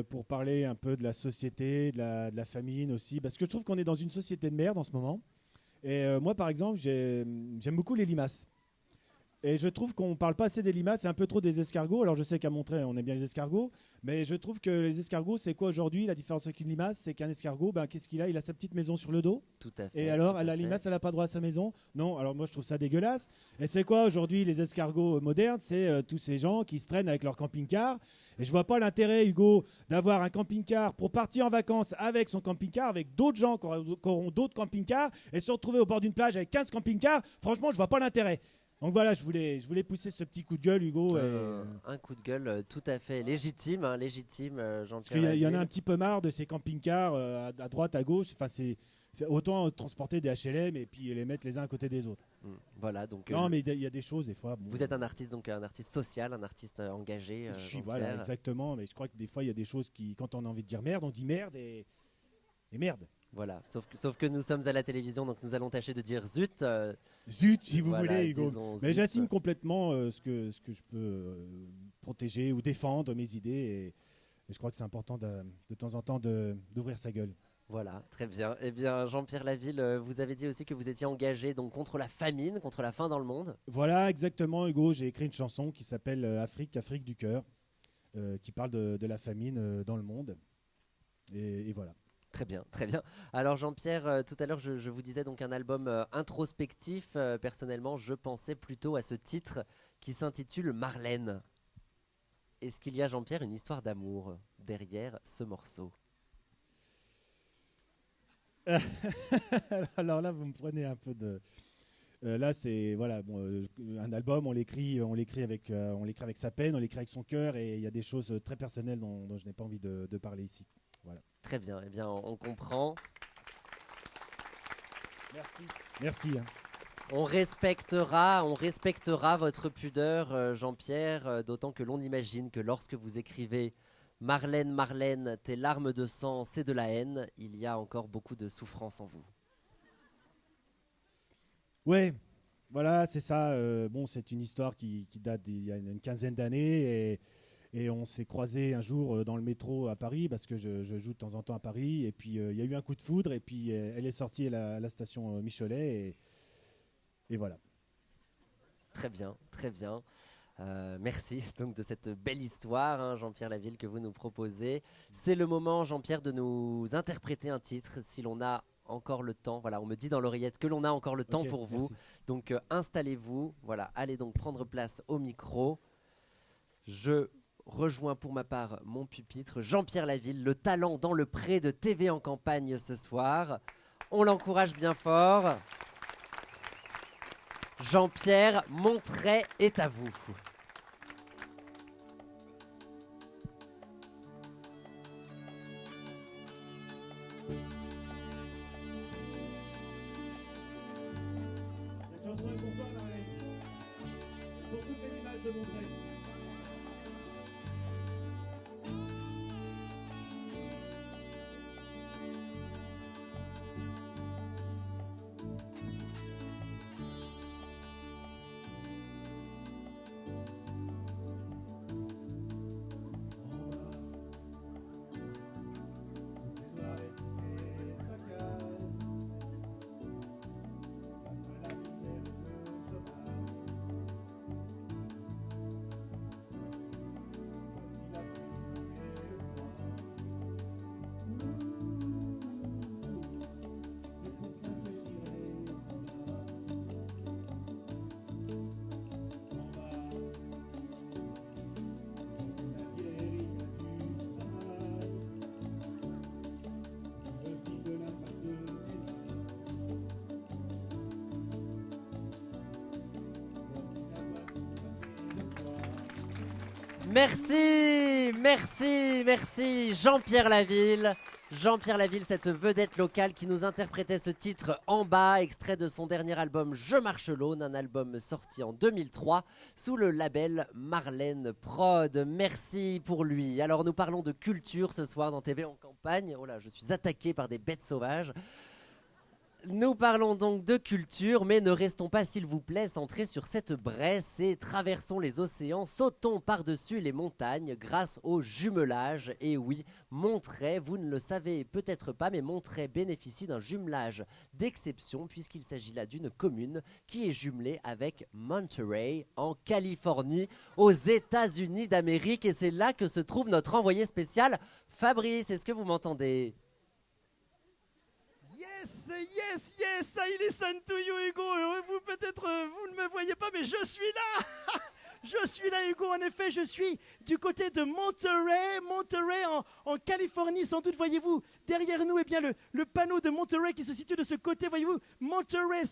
pour parler un peu de la société, de la famine aussi, parce que je trouve qu'on est dans une société de merde en ce moment. Et moi, par exemple, j'aime beaucoup les limaces. Et je trouve qu'on ne parle pas assez des limaces, c'est un peu trop des escargots. Alors je sais qu'à Montreuil, on aime bien les escargots, mais je trouve que les escargots, c'est quoi aujourd'hui? La différence avec une limace, c'est qu'un escargot, qu'est-ce qu'il a? Il a sa petite maison sur le dos. Tout à fait. Et alors, tout à la fait. limace, elle n'a pas droit à sa maison? Non, alors moi, je trouve ça dégueulasse. Et c'est quoi aujourd'hui les escargots modernes? C'est tous ces gens qui se traînent avec leur camping-car. Et je vois pas l'intérêt, Hugo, d'avoir un camping-car pour partir en vacances avec son camping-car, avec d'autres gens qui auront d'autres camping-cars, et se retrouver au bord d'une plage avec 15 camping-cars. Franchement, je vois pas l'intérêt. Donc voilà, je voulais pousser ce petit coup de gueule, Hugo. Un coup de gueule tout à fait légitime, Parce Jean-Pierre. qu'il y en a un petit peu marre de ces camping-cars à droite, à gauche. Enfin, c'est autant transporter des HLM et puis les mettre les uns à côté des autres. Voilà, donc. Non, mais il y a des choses des fois. Bon, vous êtes un artiste, donc un artiste social, un artiste engagé. je suis, voilà, exactement. Mais je crois que des fois, il y a des choses qui, quand on a envie de dire merde, on dit merde et merde. Voilà, sauf que nous sommes à la télévision, donc nous allons tâcher de dire zut. Zut, si vous voilà, voulez, Hugo. disons Mais zut. j'assume complètement ce que je peux protéger ou défendre mes idées. Et je crois que c'est important de temps en temps d'ouvrir sa gueule. Voilà, très bien. Eh bien, Jean-Pierre Laville, vous avez dit aussi que vous étiez engagé donc, contre la famine, contre la faim dans le monde. Voilà, exactement, Hugo. J'ai écrit une chanson qui s'appelle Afrique du cœur, qui parle de la famine dans le monde. Et voilà. Très bien, très bien. Alors Jean-Pierre, tout à l'heure je vous disais donc un album introspectif. Personnellement, je pensais plutôt à ce titre qui s'intitule Marlène. Est-ce qu'il y a, Jean-Pierre, une histoire d'amour derrière ce morceau? Alors là, vous me prenez un peu de... là, c'est voilà, un album, on l'écrit avec sa peine, on l'écrit avec son cœur, et il y a des choses très personnelles dont je n'ai pas envie de parler ici. Voilà. Très bien, eh bien on comprend. Merci. Hein. On respectera votre pudeur, Jean-Pierre, d'autant que l'on imagine que lorsque vous écrivez Marlène, Marlène, tes larmes de sang, c'est de la haine, il y a encore beaucoup de souffrance en vous. Ouais, voilà, c'est ça. C'est une histoire qui date d'il y a une quinzaine d'années, et on s'est croisés un jour dans le métro à Paris, parce que je joue de temps en temps à Paris, et puis il y a eu un coup de foudre, et puis elle est sortie à la station Michelet, et voilà. Très bien, très bien. Merci donc de cette belle histoire, hein, Jean-Pierre Laville, que vous nous proposez. C'est le moment, Jean-Pierre, de nous interpréter un titre, si l'on a encore le temps. Voilà, on me dit dans l'oreillette que l'on a encore le temps pour vous. Merci. Donc installez-vous, voilà, allez donc prendre place au micro. Je rejoins pour ma part mon pupitre, Jean-Pierre Laville, le talent dans le pré de TV en campagne ce soir. On l'encourage bien fort. Jean-Pierre, mon trait est à vous. Cette chanson est pour toi, Marlène. Pour toutes les images de mon trait. Merci, Jean-Pierre Laville. Jean-Pierre Laville, cette vedette locale qui nous interprétait ce titre En bas, extrait de son dernier album Je marche l'aune, un album sorti en 2003 sous le label Marlène Prod. Merci pour lui. Alors nous parlons de culture ce soir dans TV en campagne. Oh là, je suis attaqué par des bêtes sauvages. Nous parlons donc de culture, mais ne restons pas, s'il vous plaît, centrés sur cette Bresse et traversons les océans, sautons par-dessus les montagnes grâce au jumelage. Et oui, Monterey, vous ne le savez peut-être pas, mais Monterey bénéficie d'un jumelage d'exception puisqu'il s'agit là d'une commune qui est jumelée avec Monterey en Californie, aux États-Unis d'Amérique. Et c'est là que se trouve notre envoyé spécial, Fabrice. Est-ce que vous m'entendez ? Yes, I listen to you, Hugo. Vous, peut-être, vous ne me voyez pas, mais je suis là. Je suis là, Hugo. En effet, je suis du côté de Monterey en Californie. Sans doute, voyez-vous, derrière nous, eh bien, le panneau de Monterey qui se situe de ce côté, voyez-vous, Monterey,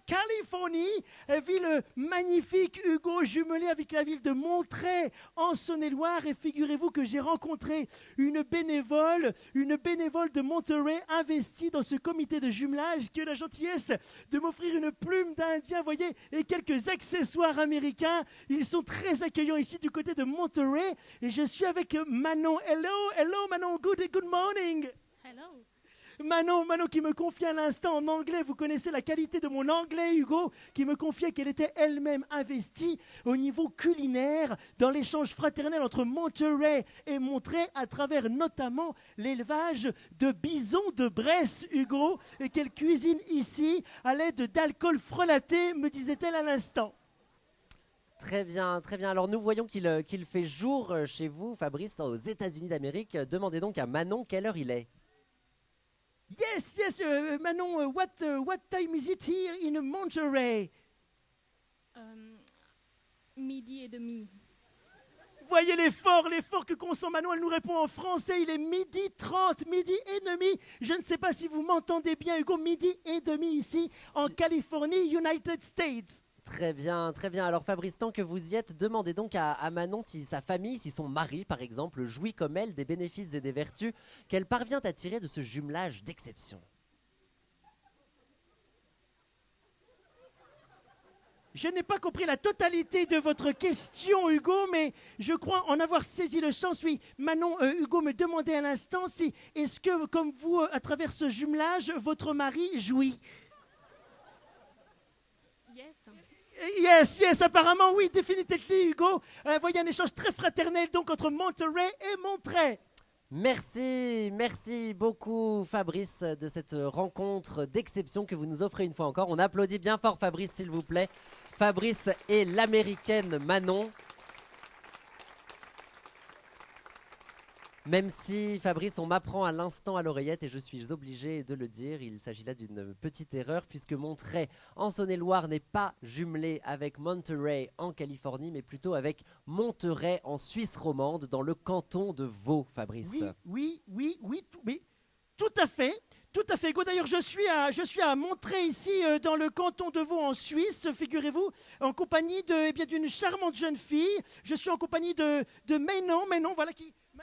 Californie, ville magnifique, Hugo, jumelée avec la ville de Monterey en Saône-et-Loire. Et figurez-vous que j'ai rencontré une bénévole de Monterey investie dans ce comité de jumelage qui a eu la gentillesse de m'offrir une plume d'Indien, voyez, et quelques accessoires américains. Ils sont très accueillants ici du côté de Monterey. Et je suis avec Manon. Hello Manon, good morning. Hello. Manon qui me confie à l'instant en anglais, vous connaissez la qualité de mon anglais, Hugo, qui me confiait qu'elle était elle-même investie au niveau culinaire dans l'échange fraternel entre Monterey et Montreuil à travers notamment l'élevage de bisons de Bresse, Hugo, et qu'elle cuisine ici à l'aide d'alcool frelaté, me disait-elle à l'instant. Très bien, très bien. Alors nous voyons qu'il fait jour chez vous, Fabrice, aux États-Unis d'Amérique. Demandez donc à Manon quelle heure il est. Yes, Manon, what time is it here in Monterey? Midi et demi. Voyez l'effort que consent Manon, elle nous répond en français, il est 12h30, midi et demi. Je ne sais pas si vous m'entendez bien, Hugo, midi et demi ici, en Californie, United States. Très bien, très bien. Alors Fabrice, tant que vous y êtes, demandez donc à Manon si sa famille, si son mari par exemple, jouit comme elle des bénéfices et des vertus qu'elle parvient à tirer de ce jumelage d'exception. Je n'ai pas compris la totalité de votre question, Hugo, mais je crois en avoir saisi le sens. Oui, Manon, Hugo me demandait à l'instant si, est-ce que, comme vous, à travers ce jumelage, votre mari jouit? Yes, apparemment, oui, définitivement, Hugo. Voyez un échange très fraternel, donc, entre Monterey et Montreuil. Merci beaucoup Fabrice de cette rencontre d'exception que vous nous offrez une fois encore. On applaudit bien fort Fabrice s'il vous plaît. Fabrice et l'américaine Manon. Même si Fabrice, on m'apprend à l'instant à l'oreillette et je suis obligé de le dire, il s'agit là d'une petite erreur puisque Montreuil en Saône-et-Loire n'est pas jumelé avec Monterey en Californie mais plutôt avec Monterey en Suisse romande dans le canton de Vaud, Fabrice. Oui, tout à fait. Tout à fait, Hugo. D'ailleurs, je suis à Montreuil ici, dans le canton de Vaud en Suisse, figurez-vous, en compagnie d'une charmante jeune fille. Je suis en compagnie de Manon, voilà,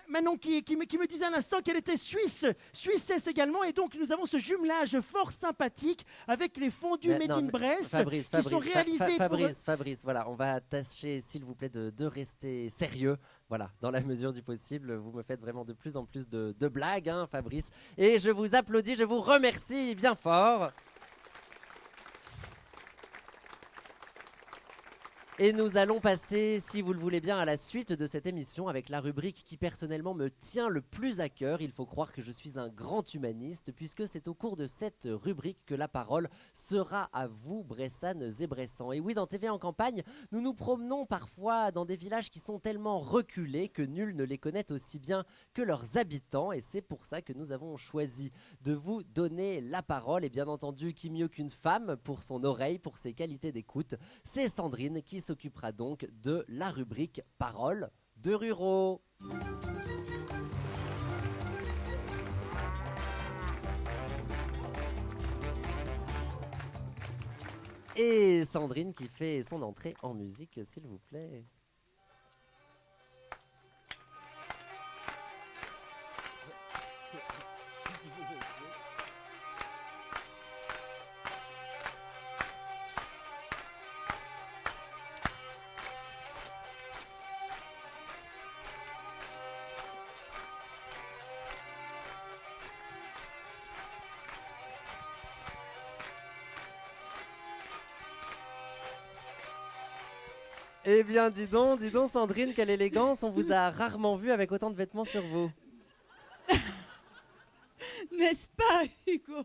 Manon qui me disait à l'instant qu'elle était suissesse également, et donc nous avons ce jumelage fort sympathique avec les fondus Made in Bresse qui sont réalisés Fabrice, voilà, on va tâcher s'il vous plaît de rester sérieux. Voilà, dans la mesure du possible, vous me faites vraiment de plus en plus de blagues, hein, Fabrice. Et je vous applaudis, je vous remercie bien fort. Et nous allons passer, si vous le voulez bien, à la suite de cette émission avec la rubrique qui personnellement me tient le plus à cœur. Il faut croire que je suis un grand humaniste puisque c'est au cours de cette rubrique que la parole sera à vous, Bressanes et Bressans. Et oui, dans TV en campagne, nous nous promenons parfois dans des villages qui sont tellement reculés que nul ne les connaît aussi bien que leurs habitants. Et c'est pour ça que nous avons choisi de vous donner la parole. Et bien entendu, qui mieux qu'une femme pour son oreille, pour ses qualités d'écoute, c'est Sandrine qui s'occupera donc de la rubrique Paroles de ruraux. Et Sandrine qui fait son entrée en musique, s'il vous plaît. Eh bien, dis donc Sandrine, quelle élégance, on vous a rarement vu avec autant de vêtements sur vous. N'est-ce pas, Hugo?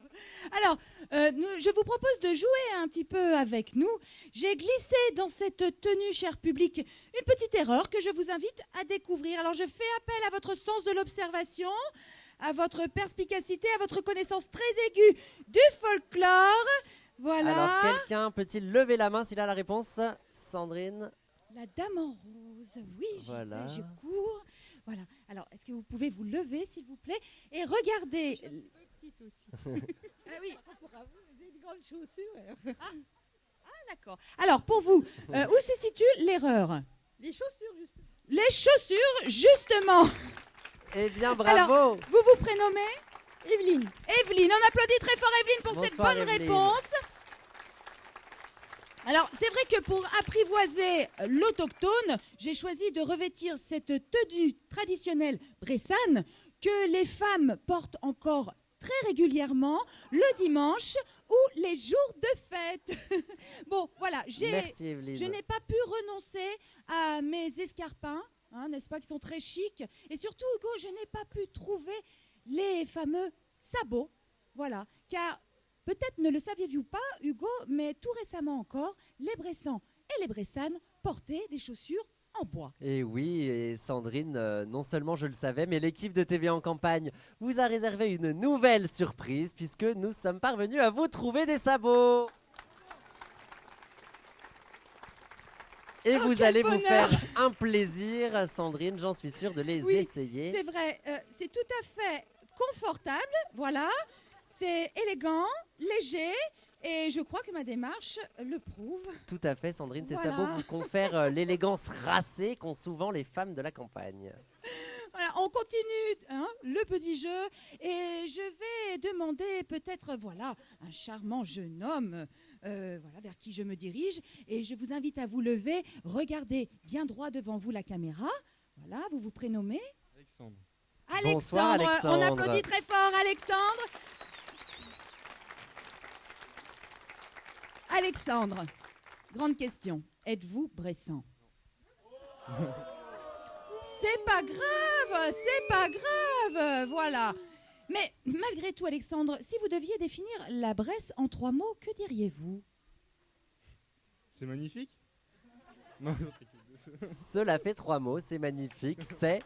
Alors, je vous propose de jouer un petit peu avec nous. J'ai glissé dans cette tenue, cher public, une petite erreur que je vous invite à découvrir. Alors, je fais appel à votre sens de l'observation, à votre perspicacité, à votre connaissance très aiguë du folklore. Voilà. Alors, quelqu'un peut-il lever la main s'il a la réponse? Sandrine? La dame en rose, oui, voilà. Je cours. Voilà. Alors, est-ce que vous pouvez vous lever, s'il vous plaît, et regarder. Je suis petite aussi. Ah oui. Pour vous avez des grandes chaussures. Ah, d'accord. Alors, pour vous, où se situe l'erreur? Les chaussures, justement. Les chaussures, justement. Eh bien, bravo. Alors, vous vous prénommez? Evelyne. Evelyne, on applaudit très fort Evelyne pour cette bonne réponse. Alors, c'est vrai que pour apprivoiser l'autochtone, j'ai choisi de revêtir cette tenue traditionnelle bressane que les femmes portent encore très régulièrement le dimanche ou les jours de fête. Bon, voilà, Merci Evelyne. je n'ai pas pu renoncer à mes escarpins, n'est-ce pas, qui sont très chics. Et surtout, Hugo, je n'ai pas pu trouver les fameux sabots. Voilà, car peut-être ne le saviez-vous pas, Hugo, mais tout récemment encore, les Bressans et les Bressanes portaient des chaussures en bois. Et oui, et Sandrine, non seulement je le savais, mais l'équipe de TV en campagne vous a réservé une nouvelle surprise puisque nous sommes parvenus à vous trouver des sabots. Et vous quel allez vous bonheur. faire un plaisir, Sandrine, j'en suis sûre, de les Oui, essayer. c'est vrai, c'est tout à fait confortable, voilà, c'est élégant, léger, et je crois que ma démarche le prouve. Tout à fait, Sandrine, ces Voilà. sabots vous confèrent l'élégance racée qu'ont souvent les femmes de la campagne. Voilà, on continue le petit jeu, et je vais demander peut-être, voilà, un charmant jeune homme, voilà, vers qui je me dirige, et je vous invite à vous lever, regardez bien droit devant vous la caméra, voilà, vous vous prénommez Alexandre. Bonsoir, Alexandre. On applaudit très fort Alexandre. Alexandre, grande question, êtes-vous Bressan? C'est pas grave, voilà. Mais malgré tout, Alexandre, si vous deviez définir la Bresse en 3 mots, que diriez-vous? C'est magnifique. Non, Cela fait 3 mots, c'est magnifique, c'est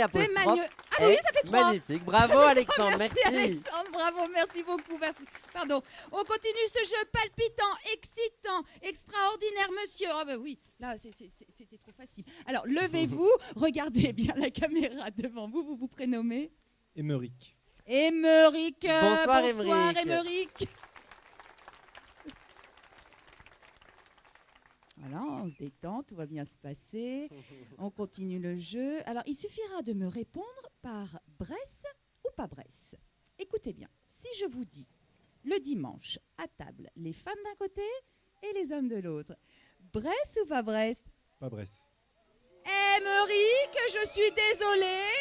apostrophe. Ah oui, ça fait 3. Magnifique, bravo Alexandre, Merci Alexandre, bravo, merci beaucoup, merci. Pardon, on continue ce jeu palpitant, excitant, extraordinaire, monsieur. Ah ben oui, là c'était trop facile. Alors levez-vous, regardez bien la caméra devant vous, vous vous prénommez Émeric. Émeric. Bonsoir, Émeric. Voilà, on se détend, tout va bien se passer. On continue le jeu. Alors, il suffira de me répondre par Bresse ou pas Bresse. Écoutez bien, si je vous dis le dimanche, à table, les femmes d'un côté et les hommes de l'autre, Bresse ou pas Bresse? Pas Bresse. Émeric, je suis désolée.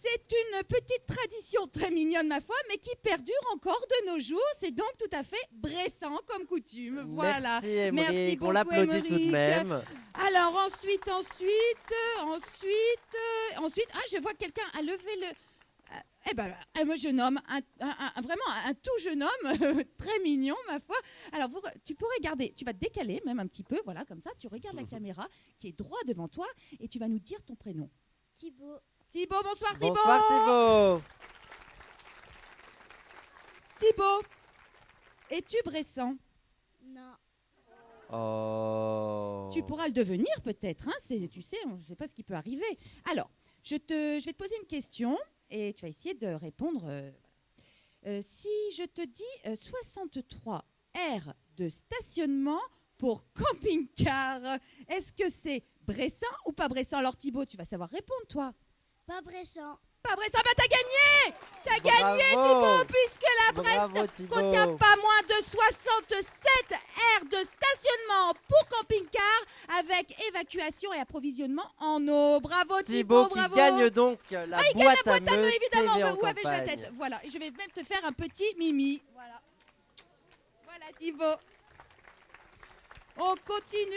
C'est une petite tradition très mignonne, ma foi, mais qui perdure encore de nos jours. C'est donc tout à fait Bressan comme coutume. Voilà. Merci Émeric, Merci on beaucoup, l'applaudit tout de Émeric. même. Alors ensuite, ah, je vois quelqu'un a levé le... un jeune homme, vraiment un tout jeune homme, très mignon, ma foi. Alors, tu pourrais garder, tu vas te décaler même un petit peu, voilà, comme ça. Tu regardes la caméra qui est droit devant toi et tu vas nous dire ton prénom. Thibaut. Thibaut, bonsoir Thibaut. Bonsoir Thibaut. Thibaut, es-tu Bressan? Non. Oh. Tu pourras le devenir peut-être, tu sais, on ne sait pas ce qui peut arriver. Alors, je vais te poser une question et tu vas essayer de répondre. Si je te dis 63 aires de stationnement pour camping-car, est-ce que c'est Bressan ou pas Bressan? Alors Thibaut, tu vas savoir répondre, toi. Pas Bressan. Pas Bressan, bah t'as gagné! T'as gagné, Bravo. Thibaut, puisque la Bravo, Bresse Thibaut. contient pas moins de 67 aires de stationnement pour camping-car avec évacuation et approvisionnement en eau. Bravo Thibaut, Thibaut bravo! qui gagne donc la il gagne boîte la boîte à à meux, meux évidemment. TV en Où avais-je la campagne. tête? Voilà, et je vais même te faire un petit mimi. Voilà. Voilà Thibaut. On continue.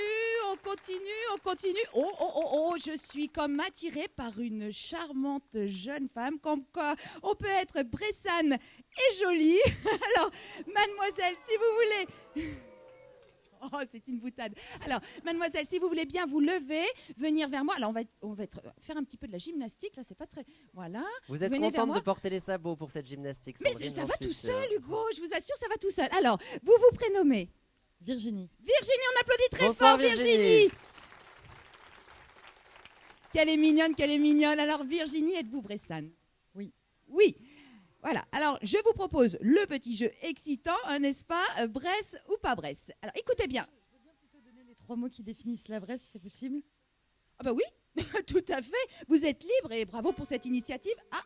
Oh, je suis comme attirée par une charmante jeune femme, comme quoi on peut être bressane et jolie. Alors, mademoiselle, si vous voulez... Oh, c'est une boutade. Alors, mademoiselle, si vous voulez bien vous lever, venir vers moi. Alors, on va faire un petit peu de la gymnastique. Là, c'est pas très... Voilà. Vous êtes Venez vers contente moi. de porter les sabots pour cette gymnastique, Mais Sandrine, ça j'en va suis tout sûre. seul, Hugo. Je vous assure, ça va tout seul. Alors, vous vous prénommez Virginie. Virginie, on applaudit très Bonsoir, fort, Virginie. Qu'elle est mignonne. Alors, Virginie, êtes-vous Bressane? Oui. Oui. Voilà. Alors, je vous propose le petit jeu excitant, n'est-ce pas? Bresse ou pas Bresse? Alors, écoutez bien. Je veux bien plutôt donner les 3 mots qui définissent la Bresse, si c'est possible. Ah bah oui, tout à fait. Vous êtes libre et bravo pour cette initiative. Ah,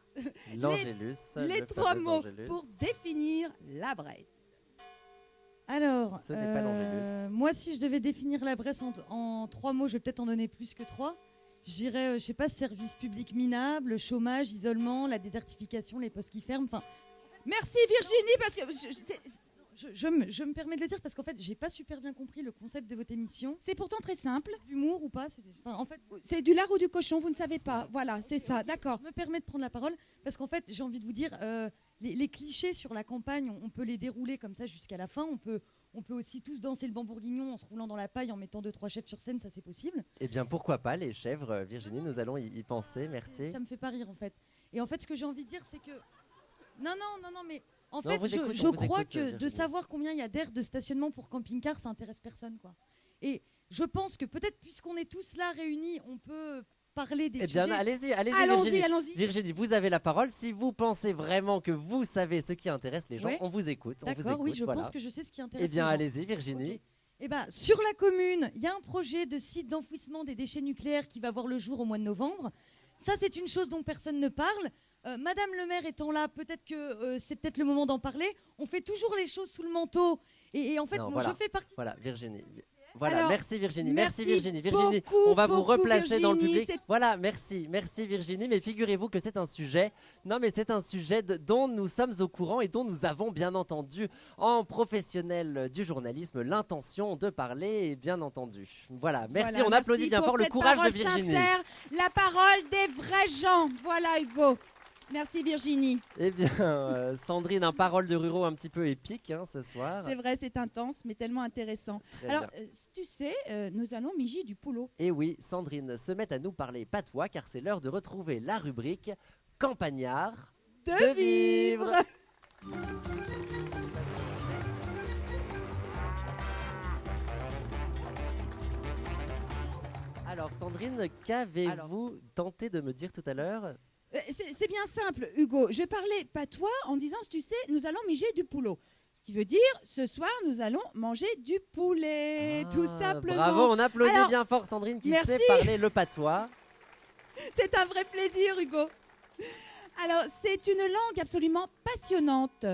L'Angélus. les le 3 fameux mots Angélus. pour définir la Bresse. Alors, Ce n'est pas l'Angélus. moi, si je devais définir la Bresse en 3 mots, je vais peut-être en donner plus que 3. je dirais, je sais pas, service public minable, chômage, isolement, la désertification, les postes qui ferment. Enfin, Merci Virginie, parce que je me permets de le dire parce qu'en fait, j'ai pas super bien compris le concept de votre émission. c'est pourtant très simple. L'humour ou pas, en fait, C'est du lard ou du cochon, vous ne savez pas. Voilà, c'est ça, d'accord. je me permets de prendre la parole parce qu'en fait, j'ai envie de vous dire, les clichés sur la campagne, on peut les dérouler comme ça jusqu'à la fin. On peut aussi tous danser le bambourguignon en se roulant dans la paille en mettant 2-3 chèvres sur scène, ça c'est possible. Eh bien, pourquoi pas les chèvres, Virginie, nous allons y penser, merci. Ça me fait pas rire en fait. Et en fait, ce que j'ai envie de dire, c'est que... Non, mais en Non, fait, on vous écoute, je on vous crois écoute, que de Virginie. savoir combien il y a d'aires de stationnement pour camping-car, ça intéresse personne, quoi. Et je pense que peut-être, puisqu'on est tous là réunis, on peut parler des Eh sujets... bien, allez-y, Allons-y, Virginie. Virginie, vous avez la parole. Si vous pensez vraiment que vous savez ce qui intéresse les gens, Ouais. on vous écoute. D'accord, oui, je voilà. pense que je sais ce qui intéresse Eh bien, les gens. allez-y, Virginie. Ok. Eh ben, sur la commune, il y a un projet de site d'enfouissement des déchets nucléaires qui va voir le jour au mois de novembre. Ça, c'est une chose dont personne ne parle. Madame le maire étant là, peut-être que c'est peut-être le moment d'en parler. On fait toujours les choses sous le manteau. Et en fait, Non, moi, voilà. je fais partie... Voilà, Virginie. Voilà, Alors, merci Virginie. merci Virginie. beaucoup, On va vous beaucoup, replacer dans le Virginie, public. c'est- Voilà, merci Virginie. Mais figurez-vous que c'est un sujet. Non, mais c'est un sujet dont nous sommes au courant et dont nous avons bien entendu en professionnel du journalisme l'intention de parler, et bien entendu. Voilà, merci. Voilà, on applaudit merci bien pour fort le cette courage de parole Virginie. sincère, la parole des vrais gens. Voilà Hugo. Merci Virginie. Eh bien, Sandrine, un parole de ruraux un petit peu épique hein, ce soir. C'est vrai, c'est intense, mais tellement intéressant. Très Alors, bien. tu sais, nous allons miger du poulot. Et oui, Sandrine se met à nous parler patois car c'est l'heure de retrouver la rubrique Campagnard De vivre. Alors Sandrine, qu'avez-vous tenté de me dire tout à l'heure? C'est bien simple, Hugo. Je parlais patois en disant, tu sais, nous allons miger du poulot. Qui veut dire, ce soir, nous allons manger du poulet, tout simplement. Bravo, on applaudit Alors, bien fort Sandrine qui merci. sait parler le patois. C'est un vrai plaisir, Hugo. Alors, c'est une langue absolument passionnante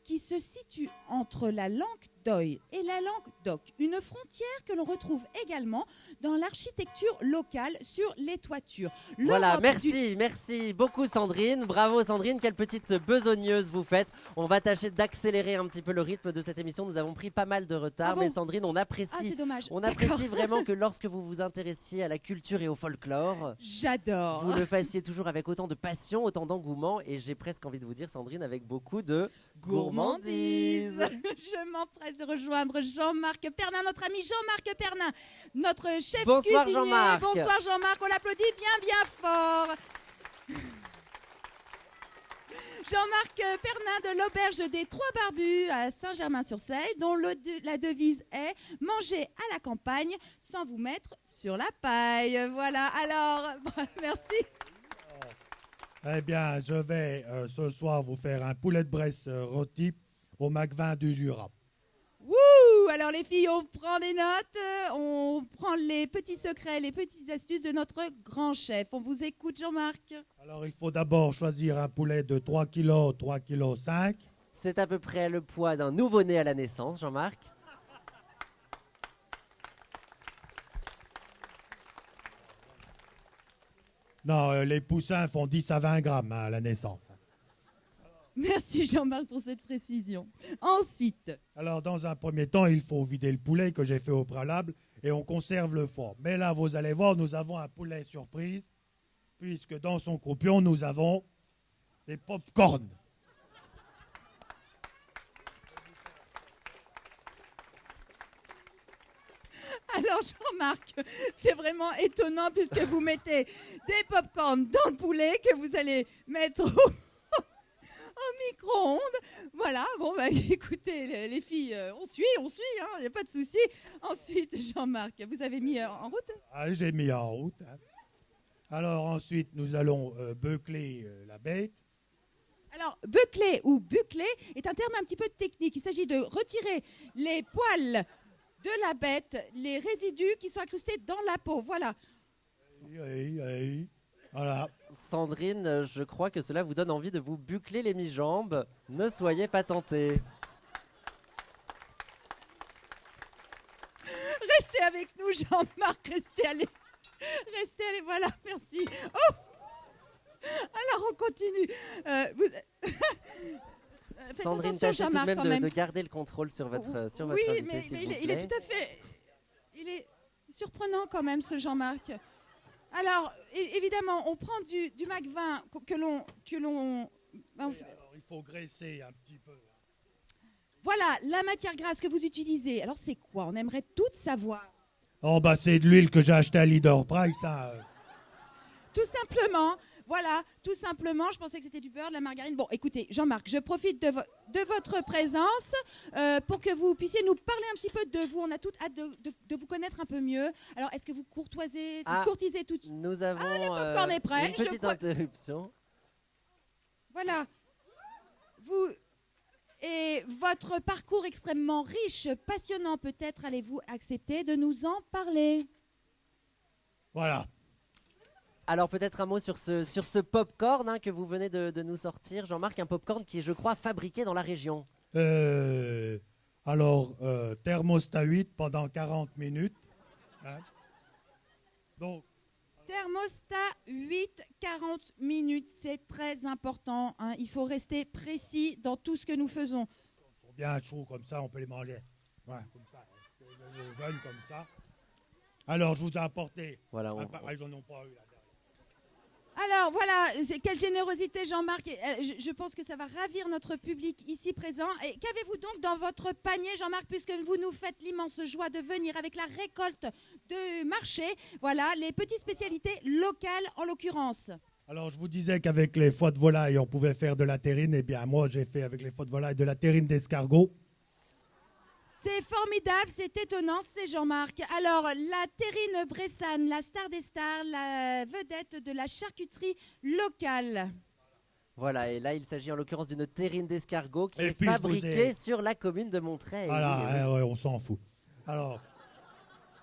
qui se situe entre la langue d'Oï et la langue d'Oc, une frontière que l'on retrouve également dans l'architecture locale sur les toitures. Voilà, L'Europe du- merci beaucoup Sandrine. Bravo Sandrine, quelle petite besogneuse vous faites. On va tâcher d'accélérer un petit peu le rythme de cette émission. Nous avons pris pas mal de retard, Ah bon mais Sandrine, on Ah, apprécie. c'est dommage. On D'accord. apprécie vraiment que lorsque vous vous intéressiez à la culture et au folklore, J'adore. vous le fassiez toujours avec autant de passion, autant d'engouement, et j'ai presque envie de vous dire, Sandrine, avec beaucoup de gourmandise. Je m'empresse de rejoindre Jean-Marc Pernin, notre ami Jean-Marc Pernin, notre chef Bonsoir, cuisinier. Jean-Marc. Bonsoir Jean-Marc, on l'applaudit bien fort. Jean-Marc Pernin de l'auberge des Trois Barbus à Saint-Germain-sur-Seille, dont la devise est « Manger à la campagne sans vous mettre sur la paille ». Voilà, alors, merci. Eh bien, je vais ce soir vous faire un poulet de Bresse rôti au Macvin du Jura. Wouh! Alors les filles, on prend des notes, on prend les petits secrets, les petites astuces de notre grand chef. On vous écoute, Jean-Marc. Alors, il faut d'abord choisir un poulet de 3 kg, 3 kg 5. C'est à peu près le poids d'un nouveau-né à la naissance, Jean-Marc. Non, les poussins font 10 à 20 grammes à la naissance. Merci Jean-Marc pour cette précision. Ensuite, Alors, dans un premier temps, il faut vider le poulet que j'ai fait au préalable et on conserve le foie. Mais là, vous allez voir, nous avons un poulet surprise, puisque dans son croupion, nous avons des pop-corn. alors Jean-Marc, c'est vraiment étonnant puisque vous mettez des pop-corn dans le poulet que vous allez mettre au micro-ondes. Voilà, bon bah écoutez les filles, on suit, il n'y a pas de souci. Ensuite, Jean-Marc, vous avez mis en route? Ah, j'ai mis en route. Hein. Alors ensuite, nous allons beucler la bête. Alors, beucler ou bucler est un terme un petit peu technique. Il s'agit de retirer les poils de la bête, les résidus qui sont incrustés dans la peau. Voilà. Oui. Voilà. Sandrine, je crois que cela vous donne envie de vous bucler les mi-jambes. Ne soyez pas tentés. Restez avec nous, Jean-Marc, restez allez. Restez, allez, voilà, merci. Oh, alors, on continue. Faites Sandrine, attention, tâchez tout de Jean-Marc, même de garder le contrôle sur votre Oui, invité, mais s'il vous il est plaît. tout à fait... Il est surprenant quand même, ce Jean-Marc. Alors, évidemment, on prend du MAC20 que l'on... Alors, il faut graisser un petit peu. Voilà, la matière grasse que vous utilisez. Alors, c'est quoi? On aimerait tout savoir. Oh, bah, c'est de l'huile que j'ai achetée à Leader Price, ça. Tout simplement, voilà, tout simplement, je pensais que c'était du beurre, de la margarine. Bon, écoutez, Jean-Marc, je profite de votre présence pour que vous puissiez nous parler un petit peu de vous. On a toute hâte de vous connaître un peu mieux. Alors, est-ce que vous courtisez tout? Nous avons le popcorn est prêt, une je petite crois. interruption. Voilà. Et votre parcours extrêmement riche, passionnant peut-être, allez-vous accepter de nous en parler? Voilà. Alors peut-être un mot sur ce pop-corn que vous venez de nous sortir. Jean-Marc, un pop-corn qui est, je crois, fabriqué dans la région. Thermostat 8 pendant 40 minutes. Hein. Donc, Thermostat 8, 40 minutes, c'est très important. Hein. Il faut rester précis dans tout ce que nous faisons. ils sont bien chauds comme ça, on peut les manger. Ouais, comme ça. Les jeunes comme ça. Alors, je vous ai apporté. Voilà, ils n'en ont pas eu là. Alors voilà, quelle générosité Jean-Marc. Je pense que ça va ravir notre public ici présent. Et qu'avez-vous donc dans votre panier, Jean-Marc, puisque vous nous faites l'immense joie de venir avec la récolte de marché? Voilà, les petites spécialités locales en l'occurrence. Alors, je vous disais qu'avec les foies de volaille, on pouvait faire de la terrine. Eh bien, moi, j'ai fait avec les foies de volaille de la terrine d'escargot. C'est formidable, c'est étonnant, c'est Jean-Marc. Alors, la terrine bressane, la star des stars, la vedette de la charcuterie locale. Voilà, et là, il s'agit en l'occurrence d'une terrine d'escargot qui Et est puis, je vous fabriquée ai- sur la commune de Montreuil. Voilà, ouais, on s'en fout. Alors,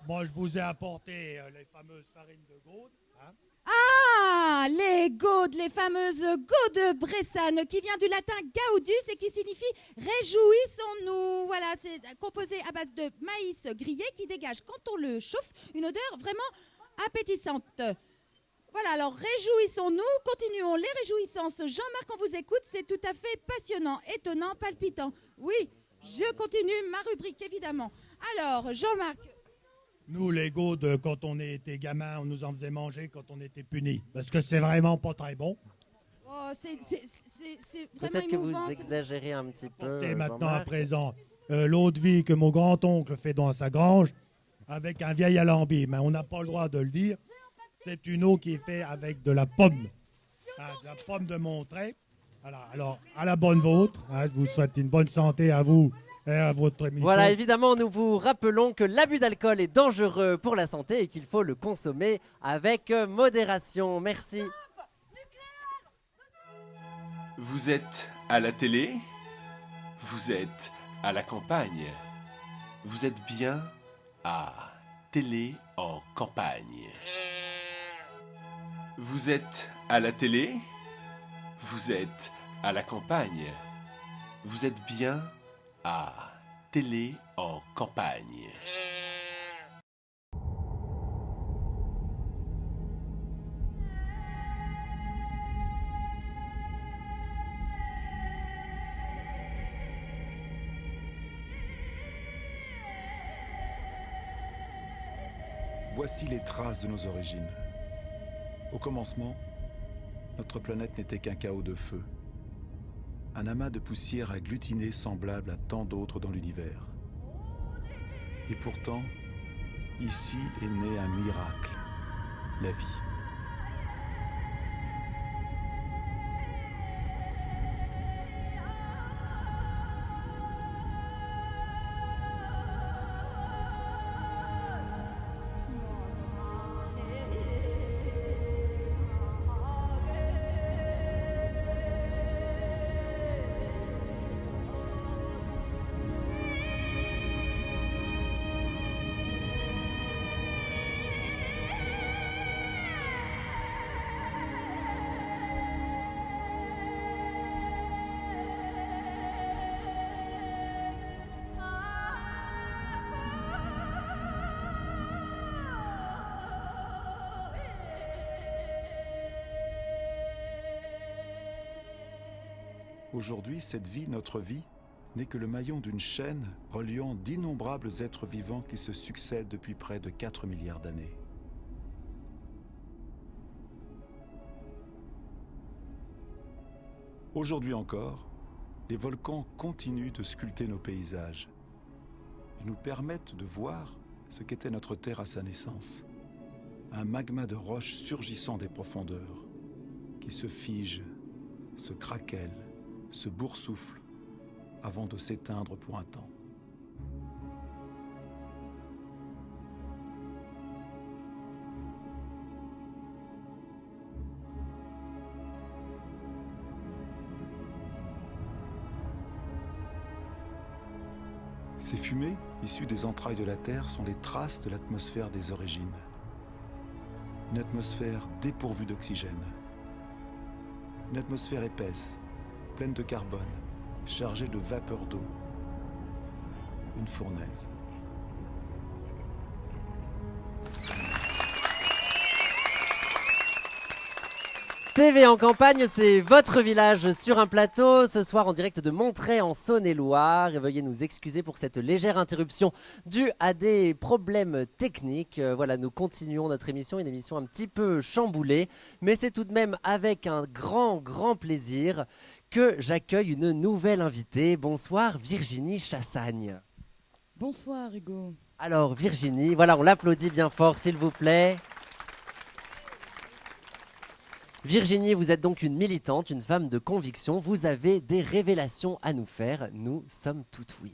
moi, je vous ai apporté les fameuses farines de Gaude. Hein. Ah, les gaudes, les fameuses gaudes bressanes, qui vient du latin gaudus et qui signifie réjouissons-nous. Voilà, c'est composé à base de maïs grillé qui dégage, quand on le chauffe, une odeur vraiment appétissante. Voilà, alors réjouissons-nous, continuons les réjouissances. Jean-Marc, on vous écoute, c'est tout à fait passionnant, étonnant, palpitant. Oui, je continue ma rubrique, évidemment. Alors, Jean-Marc... Nous, les Gaudes, quand on était gamin, on nous en faisait manger quand on était punis. Parce que c'est vraiment pas très bon. Oh, c'est vraiment Peut-être que émouvant. vous exagérez un petit peu. Et maintenant, à Jean-Marc. présent, l'eau de vie que mon grand-oncle fait dans sa grange, avec un vieil alambi, mais on n'a pas le droit de le dire, c'est une eau qui est faite avec de la pomme. De la pomme de Montreuil. Voilà, alors, à la bonne vôtre. Je vous souhaite une bonne santé à vous et à votre émission. Voilà, évidemment, nous vous rappelons que l'abus d'alcool est dangereux pour la santé et qu'il faut le consommer avec modération. Merci. Vous êtes à la télé, vous êtes à la campagne, vous êtes bien à Télé en campagne. Vous êtes à la télé, vous êtes à la campagne, vous êtes bien à Télé en campagne. Voici les traces de nos origines. Au commencement, notre planète n'était qu'un chaos de feu. Un amas de poussière agglutinée semblable à tant d'autres dans l'univers. Et pourtant, ici est né un miracle, la vie. Aujourd'hui, cette vie, notre vie, n'est que le maillon d'une chaîne reliant d'innombrables êtres vivants qui se succèdent depuis près de 4 milliards d'années. Aujourd'hui encore, les volcans continuent de sculpter nos paysages. Ils nous permettent de voir ce qu'était notre Terre à sa naissance. Un magma de roches surgissant des profondeurs, qui se fige, se craquelle, se boursoufle, avant de s'éteindre pour un temps. Ces fumées, issues des entrailles de la Terre, sont les traces de l'atmosphère des origines. Une atmosphère dépourvue d'oxygène. Une atmosphère épaisse, pleine de carbone, chargée de vapeur d'eau. Une fournaise. TV en campagne, c'est votre village sur un plateau, ce soir en direct de Montreuil en Saône-et-Loire. Et veuillez nous excuser pour cette légère interruption due à des problèmes techniques. Voilà, nous continuons notre émission, une émission un petit peu chamboulée, mais c'est tout de même avec un grand plaisir que j'accueille une nouvelle invitée. Bonsoir Virginie Chassagne. Bonsoir Hugo. Alors Virginie, voilà, on l'applaudit bien fort s'il vous plaît. Virginie, vous êtes donc une militante, une femme de conviction. Vous avez des révélations à nous faire. Nous sommes tout oui.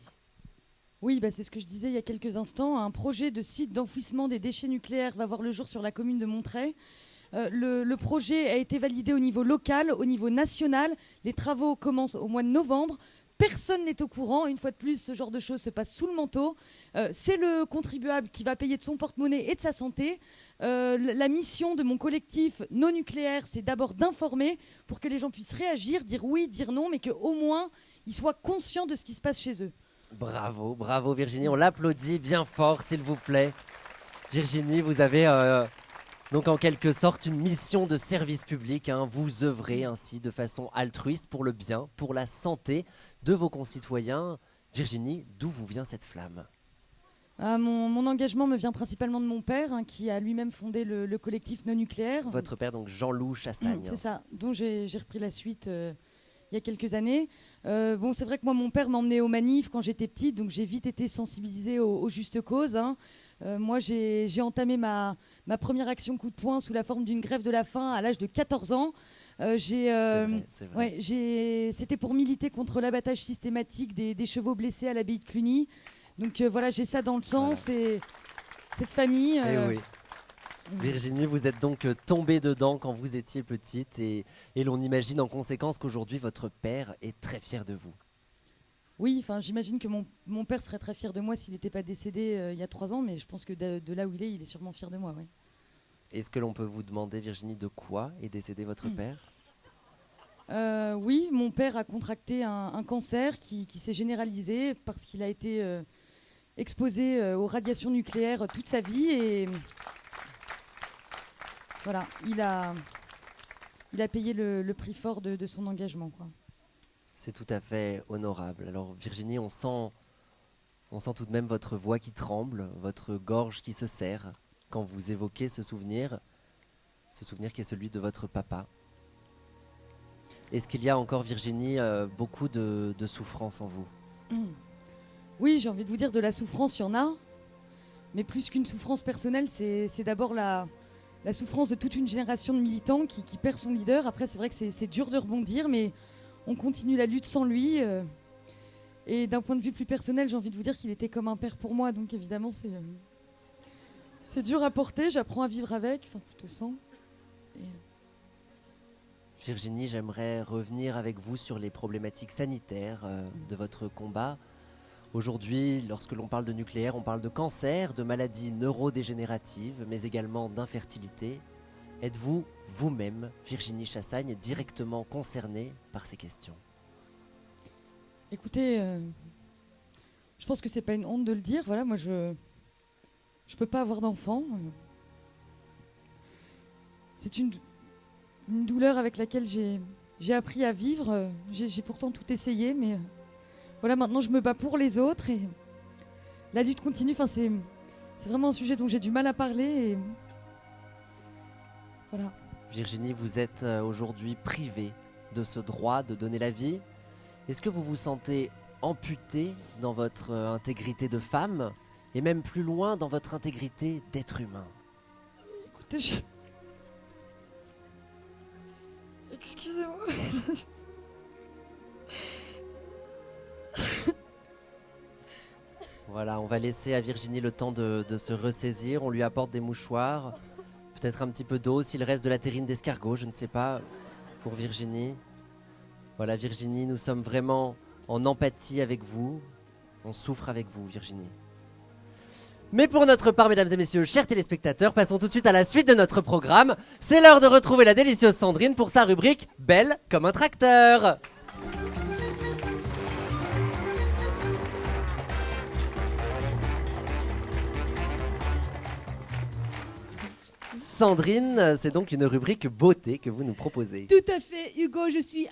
Oui, c'est ce que je disais il y a quelques instants. Un projet de site d'enfouissement des déchets nucléaires va voir le jour sur la commune de Montreuil. Le projet a été validé au niveau local, au niveau national. Les travaux commencent au mois de novembre. Personne n'est au courant. Une fois de plus, ce genre de choses se passe sous le manteau. C'est le contribuable qui va payer de son porte-monnaie et de sa santé. La mission de mon collectif Non Nucléaire, c'est d'abord d'informer pour que les gens puissent réagir, dire oui, dire non, mais qu'au moins ils soient conscients de ce qui se passe chez eux. Bravo, bravo Virginie. On l'applaudit bien fort, s'il vous plaît. Virginie, vous avez donc en quelque sorte une mission de service public. Vous œuvrez ainsi de façon altruiste pour le bien, pour la santé de vos concitoyens. Virginie, d'où vous vient cette flamme ? Mon engagement me vient principalement de mon père, qui a lui-même fondé le collectif Non Nucléaire. Votre père, donc Jean-Loup Chassagne. C'est ça, dont j'ai repris la suite il y a quelques années. C'est vrai que moi, mon père m'emmenait aux manifs quand j'étais petite, donc j'ai vite été sensibilisée aux justes causes. Moi, j'ai entamé ma première action coup de poing sous la forme d'une grève de la faim à l'âge de 14 ans. C'est vrai. C'était pour militer contre l'abattage systématique des chevaux blessés à l'abbaye de Cluny. Donc voilà, j'ai ça dans le sang, c'est cette famille. Oui. Virginie, vous êtes donc tombée dedans quand vous étiez petite et l'on imagine en conséquence qu'aujourd'hui votre père est très fier de vous. Oui, j'imagine que mon père serait très fier de moi s'il n'était pas décédé il y a 3 ans, mais je pense que de là où il est sûrement fier de moi. Oui. Est-ce que l'on peut vous demander, Virginie, de quoi est décédé votre père ? Oui, mon père a contracté un cancer qui s'est généralisé parce qu'il a été exposé aux radiations nucléaires toute sa vie et voilà, il a payé le prix fort de son engagement, quoi. C'est tout à fait honorable. Alors Virginie, on sent tout de même votre voix qui tremble, votre gorge qui se serre quand vous évoquez ce souvenir qui est celui de votre papa. Est-ce qu'il y a encore, Virginie, beaucoup de souffrance en vous ? Oui, j'ai envie de vous dire, de la souffrance, il y en a. Mais plus qu'une souffrance personnelle, c'est d'abord la souffrance de toute une génération de militants qui perd son leader. Après, c'est vrai que c'est dur de rebondir, mais on continue la lutte sans lui. Et d'un point de vue plus personnel, j'ai envie de vous dire qu'il était comme un père pour moi. Donc évidemment, c'est dur à porter. J'apprends à vivre avec, plutôt sans. Virginie, j'aimerais revenir avec vous sur les problématiques sanitaires de votre combat. Aujourd'hui, lorsque l'on parle de nucléaire, on parle de cancer, de maladies neurodégénératives, mais également d'infertilité. Êtes-vous vous-même, Virginie Chassagne, directement concernée par ces questions ? Écoutez, je pense que c'est pas une honte de le dire. Voilà, moi je peux pas avoir d'enfant. C'est une douleur avec laquelle j'ai j'ai appris à vivre. J'ai pourtant tout essayé, mais voilà, maintenant je me bats pour les autres et la lutte continue. Enfin, c'est vraiment un sujet dont j'ai du mal à parler. Et voilà. Virginie, vous êtes aujourd'hui privée de ce droit de donner la vie. Est-ce que vous vous sentez amputée dans votre intégrité de femme et même plus loin dans votre intégrité d'être humain? Écoutez, excusez-moi. Voilà, on va laisser à Virginie le temps de se ressaisir. On lui apporte des mouchoirs, peut-être un petit peu d'eau, s'il reste de la terrine d'escargot, je ne sais pas, pour Virginie. Voilà, Virginie, nous sommes vraiment en empathie avec vous. On souffre avec vous, Virginie. Mais pour notre part, mesdames et messieurs, chers téléspectateurs, passons tout de suite à la suite de notre programme. C'est l'heure de retrouver la délicieuse Sandrine pour sa rubrique « Belle comme un tracteur ». Sandrine, c'est donc une rubrique beauté que vous nous proposez. Tout à fait, Hugo, je suis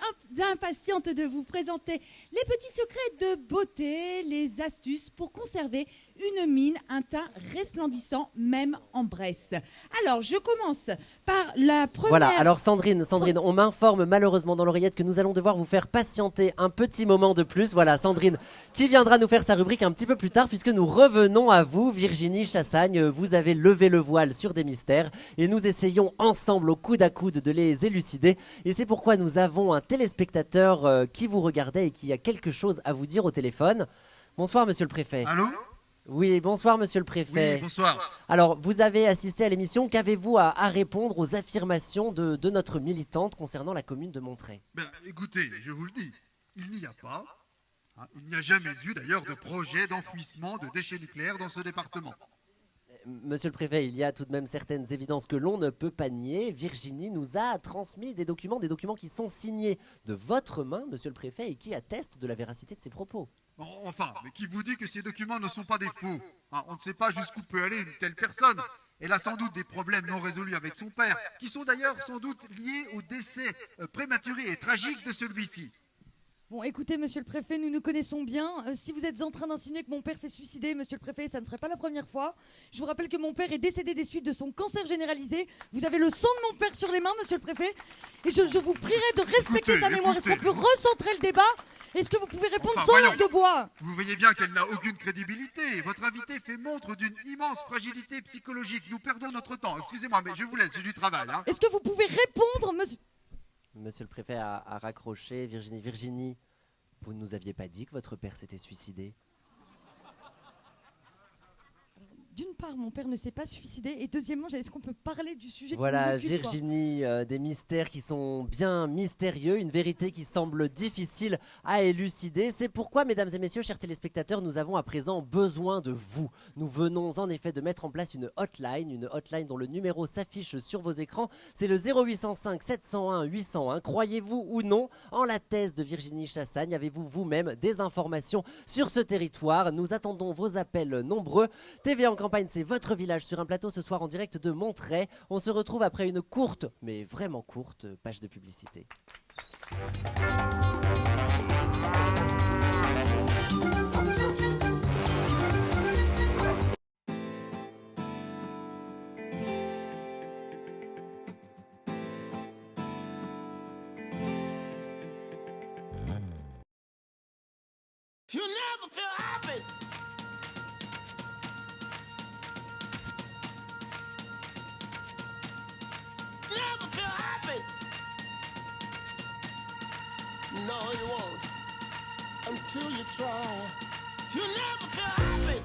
impatiente de vous présenter les petits secrets de beauté, les astuces pour conserver une mine, un teint resplendissant, même en Bresse. Alors, je commence par la première... Voilà, alors Sandrine, on m'informe malheureusement dans l'oreillette que nous allons devoir vous faire patienter un petit moment de plus. Voilà, Sandrine qui viendra nous faire sa rubrique un petit peu plus tard puisque nous revenons à vous, Virginie Chassagne. Vous avez levé le voile sur des mystères et nous essayons ensemble au coude à coude de les élucider. Et c'est pourquoi nous avons un téléspectateur qui vous regardait et qui a quelque chose à vous dire au téléphone. Bonsoir, monsieur le préfet. Allô ? Oui, bonsoir monsieur le préfet. Oui, bonsoir. Alors, vous avez assisté à l'émission. Qu'avez-vous à répondre aux affirmations de notre militante concernant la commune de Montrey? Ben, écoutez, je vous le dis, il n'y a pas, il n'y a jamais eu d'ailleurs de projet d'enfouissement de déchets nucléaires dans ce département. Monsieur le préfet, il y a tout de même certaines évidences que l'on ne peut pas nier. Virginie nous a transmis des documents qui sont signés de votre main, monsieur le préfet, et qui attestent de la véracité de ses propos. Enfin, mais qui vous dit que ces documents ne sont pas des faux? On ne sait pas jusqu'où peut aller une telle personne. Elle a sans doute des problèmes non résolus avec son père, qui sont d'ailleurs sans doute liés au décès prématuré et tragique de celui-ci. Bon, écoutez, monsieur le préfet, nous nous connaissons bien. Si vous êtes en train d'insinuer que mon père s'est suicidé, monsieur le préfet, ça ne serait pas la première fois. Je vous rappelle que mon père est décédé des suites de son cancer généralisé. Vous avez le sang de mon père sur les mains, monsieur le préfet. Et je vous prierai de respecter sa mémoire. Est-ce qu'on peut recentrer le débat? Est-ce que vous pouvez répondre sans langue de bois? Vous voyez bien qu'elle n'a aucune crédibilité. Votre invité fait montre d'une immense fragilité psychologique. Nous perdons notre temps. Excusez-moi, mais je vous laisse, j'ai du travail. Est-ce que vous pouvez répondre, monsieur? Monsieur le préfet a raccroché. Virginie, vous ne nous aviez pas dit que votre père s'était suicidé? D'une part, mon père ne s'est pas suicidé. Et deuxièmement, est-ce qu'on peut parler du sujet voilà, qui nous occupe, Virginie, des mystères qui sont bien mystérieux, une vérité qui semble difficile à élucider. C'est pourquoi, mesdames et messieurs, chers téléspectateurs, nous avons à présent besoin de vous. Nous venons en effet de mettre en place une hotline dont le numéro s'affiche sur vos écrans. C'est le 0805 701 801. Croyez-vous ou non en la thèse de Virginie Chassagne? Avez-vous vous-même des informations sur ce territoire? Nous attendons vos appels nombreux. TV en campagne, c'est votre village sur un plateau ce soir en direct de Montrey. On se retrouve après une courte, mais vraiment courte, page de publicité. You never feel happy. Never feel happy. No, you won't until you try. You never feel happy.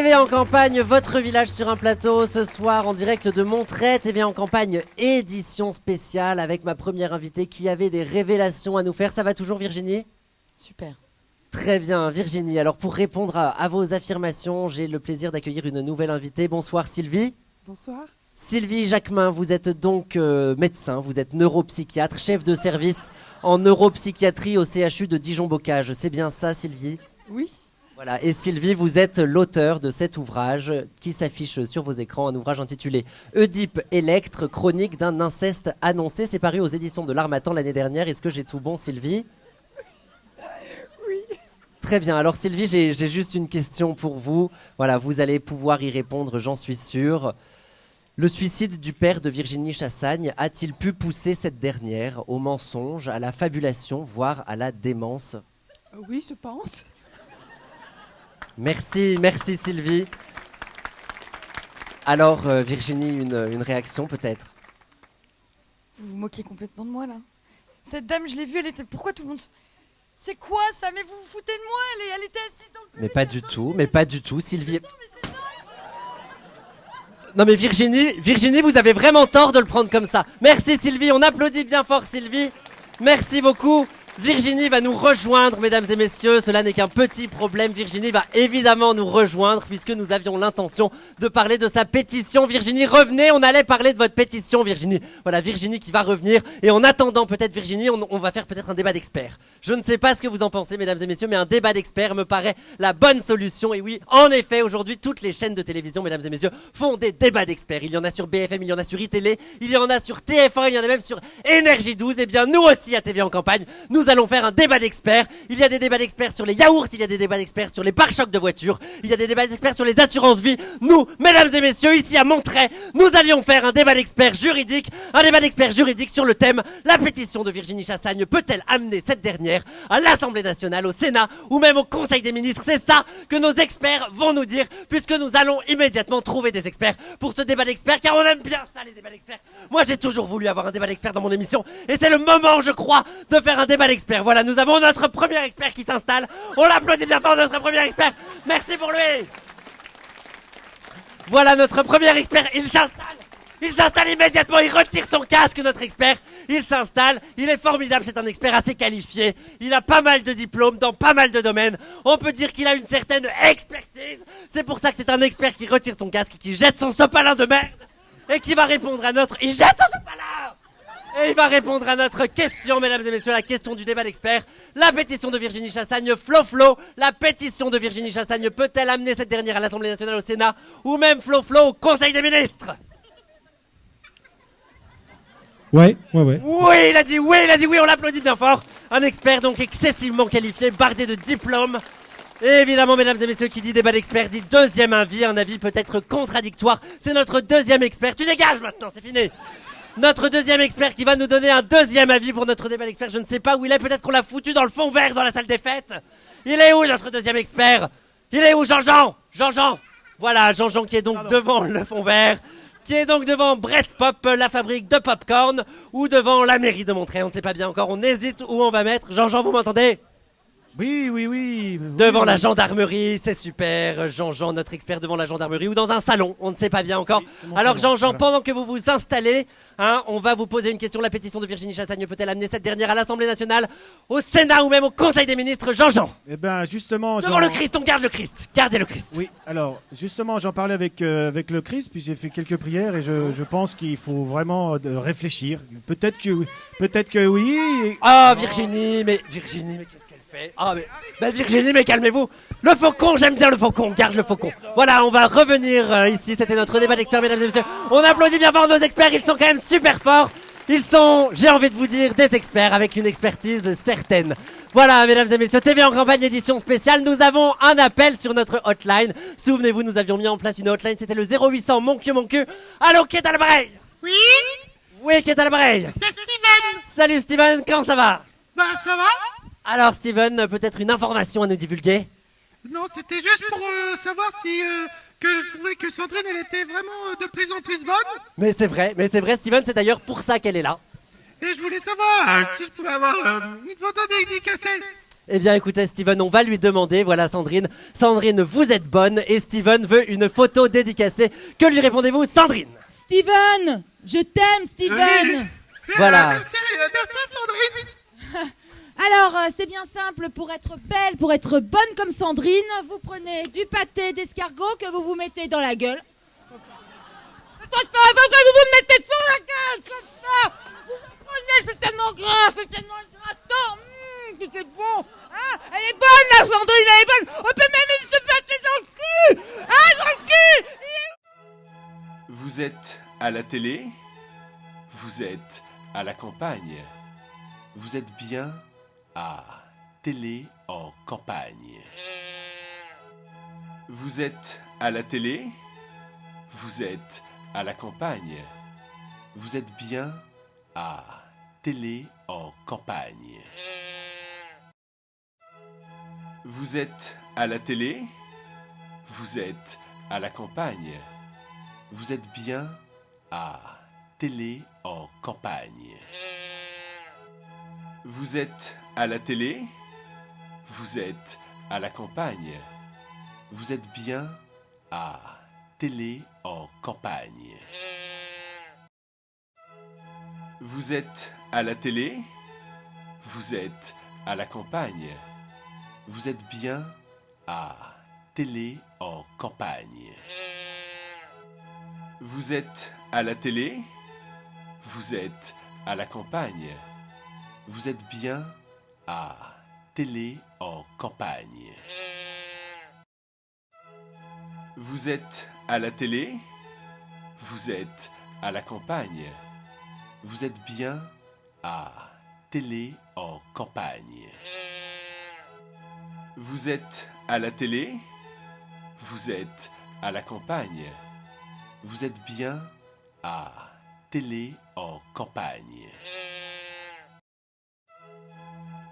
TV en campagne, votre village sur un plateau, ce soir en direct de Montreuil, TV en campagne, édition spéciale avec ma première invitée qui avait des révélations à nous faire. Ça va toujours Virginie ? Super. Très bien Virginie, alors pour répondre à vos affirmations, j'ai le plaisir d'accueillir une nouvelle invitée. Bonsoir Sylvie. Bonsoir. Sylvie Jacquemin, vous êtes donc médecin, vous êtes neuropsychiatre, chef de service en neuropsychiatrie au CHU de Dijon-Bocage. C'est bien ça Sylvie ? Oui. Voilà, et Sylvie, vous êtes l'auteur de cet ouvrage qui s'affiche sur vos écrans, un ouvrage intitulé Oedipe Électre, chronique d'un inceste annoncé. C'est paru aux éditions de l'Harmattan l'année dernière. Est-ce que j'ai tout bon, Sylvie ? Oui. Très bien, alors Sylvie, j'ai juste une question pour vous. Voilà, vous allez pouvoir y répondre, j'en suis sûr. Le suicide du père de Virginie Chassagne a-t-il pu pousser cette dernière au mensonge, à la fabulation, voire à la démence ? Oui, je pense. Merci Sylvie. Alors Virginie, une réaction peut-être ? Vous vous moquez complètement de moi là. Cette dame, je l'ai vue, elle était... Pourquoi tout le monde... C'est quoi ça? Mais vous vous foutez de moi, elle était assise dans le public. Mais pas du tout, Sylvie. Non mais Virginie, vous avez vraiment tort de le prendre comme ça. Merci Sylvie, on applaudit bien fort Sylvie. Merci beaucoup. Virginie va nous rejoindre, mesdames et messieurs, cela n'est qu'un petit problème. Virginie va évidemment nous rejoindre puisque nous avions l'intention de parler de sa pétition. Virginie, revenez, on allait parler de votre pétition, Virginie. Voilà, Virginie qui va revenir. Et en attendant peut-être, Virginie, on va faire peut-être un débat d'experts. Je ne sais pas ce que vous en pensez, mesdames et messieurs, mais un débat d'experts me paraît la bonne solution. Et oui, en effet, aujourd'hui, toutes les chaînes de télévision, mesdames et messieurs, font des débats d'experts. Il y en a sur BFM, il y en a sur iTélé, il y en a sur TF1, il y en a même sur Énergie 12. Et bien, nous aussi, à TV en campagne, nous allons faire un débat d'experts. Il y a des débats d'experts sur les yaourts, il y a des débats d'experts sur les pare-chocs de voitures, il y a des débats d'experts sur les assurances vie. Nous, mesdames et messieurs, ici à Montreuil, nous allions faire un débat d'experts juridique, sur le thème: la pétition de Virginie Chassagne peut-elle amener cette dernière à l'Assemblée nationale, au Sénat ou même au Conseil des ministres? C'est ça que nos experts vont nous dire, puisque nous allons immédiatement trouver des experts pour ce débat d'experts, car on aime bien ça, les débats d'experts. Moi, j'ai toujours voulu avoir un débat d'experts dans mon émission, et c'est le moment, je crois, de faire un débat d'experts. Voilà, nous avons notre premier expert qui s'installe. On l'applaudit bien fort, notre premier expert. Merci pour lui. Voilà notre premier expert, il s'installe. Il s'installe immédiatement, il retire son casque, notre expert. Il s'installe, il est formidable, c'est un expert assez qualifié. Il a pas mal de diplômes dans pas mal de domaines. On peut dire qu'il a une certaine expertise. C'est pour ça que c'est un expert qui retire son casque, qui jette son sopalin de merde et qui va répondre à notre... Il jette son sopalin. Et il va répondre à notre question, mesdames et messieurs, la question du débat d'experts. La pétition de Virginie Chassagne, Flo, la pétition de Virginie Chassagne peut-elle amener cette dernière à l'Assemblée nationale, au Sénat, ou même Flo au Conseil des ministres? Ouais. Oui, il a dit oui, on l'applaudit bien fort. Un expert donc excessivement qualifié, bardé de diplômes. Et évidemment, mesdames et messieurs, qui dit débat d'experts dit deuxième avis, un avis peut-être contradictoire. C'est notre deuxième expert. Tu dégages maintenant, c'est fini. Notre deuxième expert qui va nous donner un deuxième avis pour notre débat d'experts. Je ne sais pas où il est, peut-être qu'on l'a foutu dans le fond vert dans la salle des fêtes. Il est où notre deuxième expert? Il est où Jean-Jean? Voilà, Jean-Jean qui est donc devant le fond vert, qui est donc devant Brest Pop, la fabrique de popcorn, ou devant la mairie de Montreuil. On ne sait pas bien encore, on hésite où on va mettre. Jean-Jean, vous m'entendez? Oui. Devant la gendarmerie, c'est super. Jean-Jean, notre expert devant la gendarmerie, ou dans un salon, on ne sait pas bien encore. Alors Jean-Jean, pendant que vous vous installez, on va vous poser une question. La pétition de Virginie Chassagne peut-elle amener cette dernière à l'Assemblée nationale, au Sénat ou même au Conseil des ministres? Jean-Jean. Eh ben justement... Devant le Christ, on garde le Christ. Gardez le Christ. Oui, alors justement j'en parlais avec le Christ, puis j'ai fait quelques prières et je pense qu'il faut vraiment réfléchir. Peut-être que oui. Ah Virginie, mais qu'est-ce qu'elle fait? Ah mais Virginie, mais calmez-vous. Le faucon, j'aime bien le faucon, on garde le faucon. Voilà, on va revenir ici, c'était notre débat d'experts, mesdames et messieurs. On applaudit bien fort nos experts, ils sont quand même super forts. Ils sont, j'ai envie de vous dire, des experts avec une expertise certaine. Voilà, mesdames et messieurs, TV en campagne édition spéciale, nous avons un appel sur notre hotline. Souvenez-vous, nous avions mis en place une hotline, c'était le 0800 mon cul. Allô, qui est à l'appareil? Oui, qui est à l'appareil? C'est Steven. Salut Steven, comment ça va? Bah ça va. Alors Steven, peut-être une information à nous divulguer? Non, c'était juste pour savoir si que je trouvais que Sandrine elle était vraiment de plus en plus bonne. Mais c'est vrai Steven, c'est d'ailleurs pour ça qu'elle est là. Et je voulais savoir si je pouvais avoir une photo dédicacée. Eh bien écoutez Steven, on va lui demander, voilà Sandrine. Sandrine, vous êtes bonne et Steven veut une photo dédicacée. Que lui répondez-vous Sandrine? Steven, je t'aime Steven. Voilà. Merci Sandrine. Alors, c'est bien simple, pour être belle, pour être bonne comme Sandrine, vous prenez du pâté d'escargot que vous vous mettez dans la gueule. Vous vous mettez sur la gueule, comme ça. Vous en prenez, c'est tellement gras, c'est tellement grattant. C'est bon. Ah, elle est bonne la Sandrine, elle est bonne. On peut même se pâter dans le cul. Ah, dans le cul. Vous êtes à la télé, vous êtes à la campagne, vous êtes bien à télé en campagne. Vous êtes à la télé, vous êtes à la campagne, vous êtes bien à télé en campagne. Vous êtes à la télé, vous êtes à la campagne, vous êtes bien à télé en campagne. Vous êtes à la télé, vous êtes à la campagne, vous êtes bien à télé en campagne. Vous êtes à la télé, vous êtes à la campagne, vous êtes bien à télé en campagne. Vous êtes à la télé, vous êtes à la campagne, vous êtes bien à télé en campagne. Vous êtes à la télé, vous êtes à la campagne, vous êtes bien à télé en campagne. Vous êtes à la télé, vous êtes à la campagne, vous êtes bien à télé en campagne.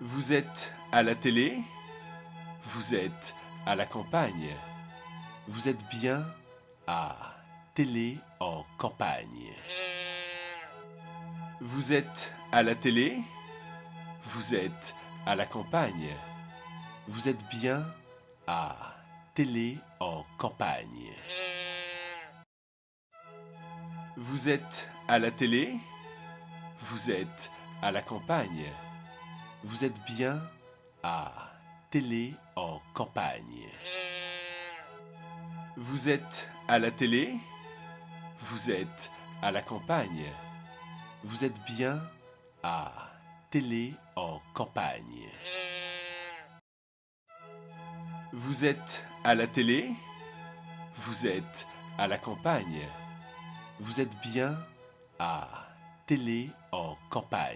Vous êtes à la télé, vous êtes à la campagne, vous êtes bien à télé en campagne. Vous êtes à la télé, vous êtes à la campagne, vous êtes bien à télé en campagne. Vous êtes à la télé, vous êtes à la campagne, vous êtes bien à télé en campagne. Vous êtes à la télé, vous êtes à la campagne, vous êtes bien à télé en campagne. Vous êtes à la télé, vous êtes à la campagne, vous êtes bien à télé en campagne.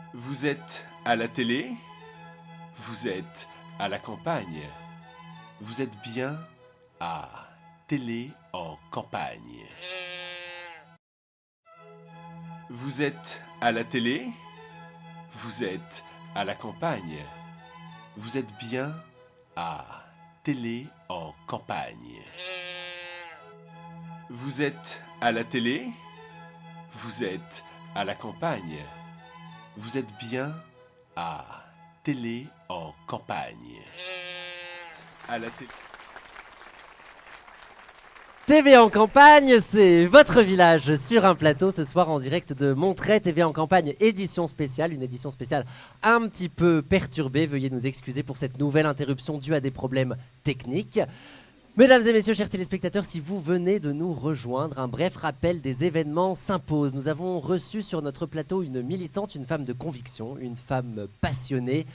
Vous êtes à la télé, vous êtes à la campagne, vous êtes bien à télé en campagne. Vous êtes à la télé, vous êtes à la campagne, vous êtes bien à télé en campagne. Vous êtes à la télé, vous êtes à la campagne, vous êtes bien à télé en campagne. À la télé. TV en campagne, c'est votre village sur un plateau ce soir en direct de Montreuil. TV en campagne, édition spéciale, une édition spéciale un petit peu perturbée. Veuillez nous excuser pour cette nouvelle interruption due à des problèmes techniques. Mesdames et messieurs, chers téléspectateurs, si vous venez de nous rejoindre, un bref rappel des événements s'impose. Nous avons reçu sur notre plateau une militante, une femme de conviction, une femme passionnée,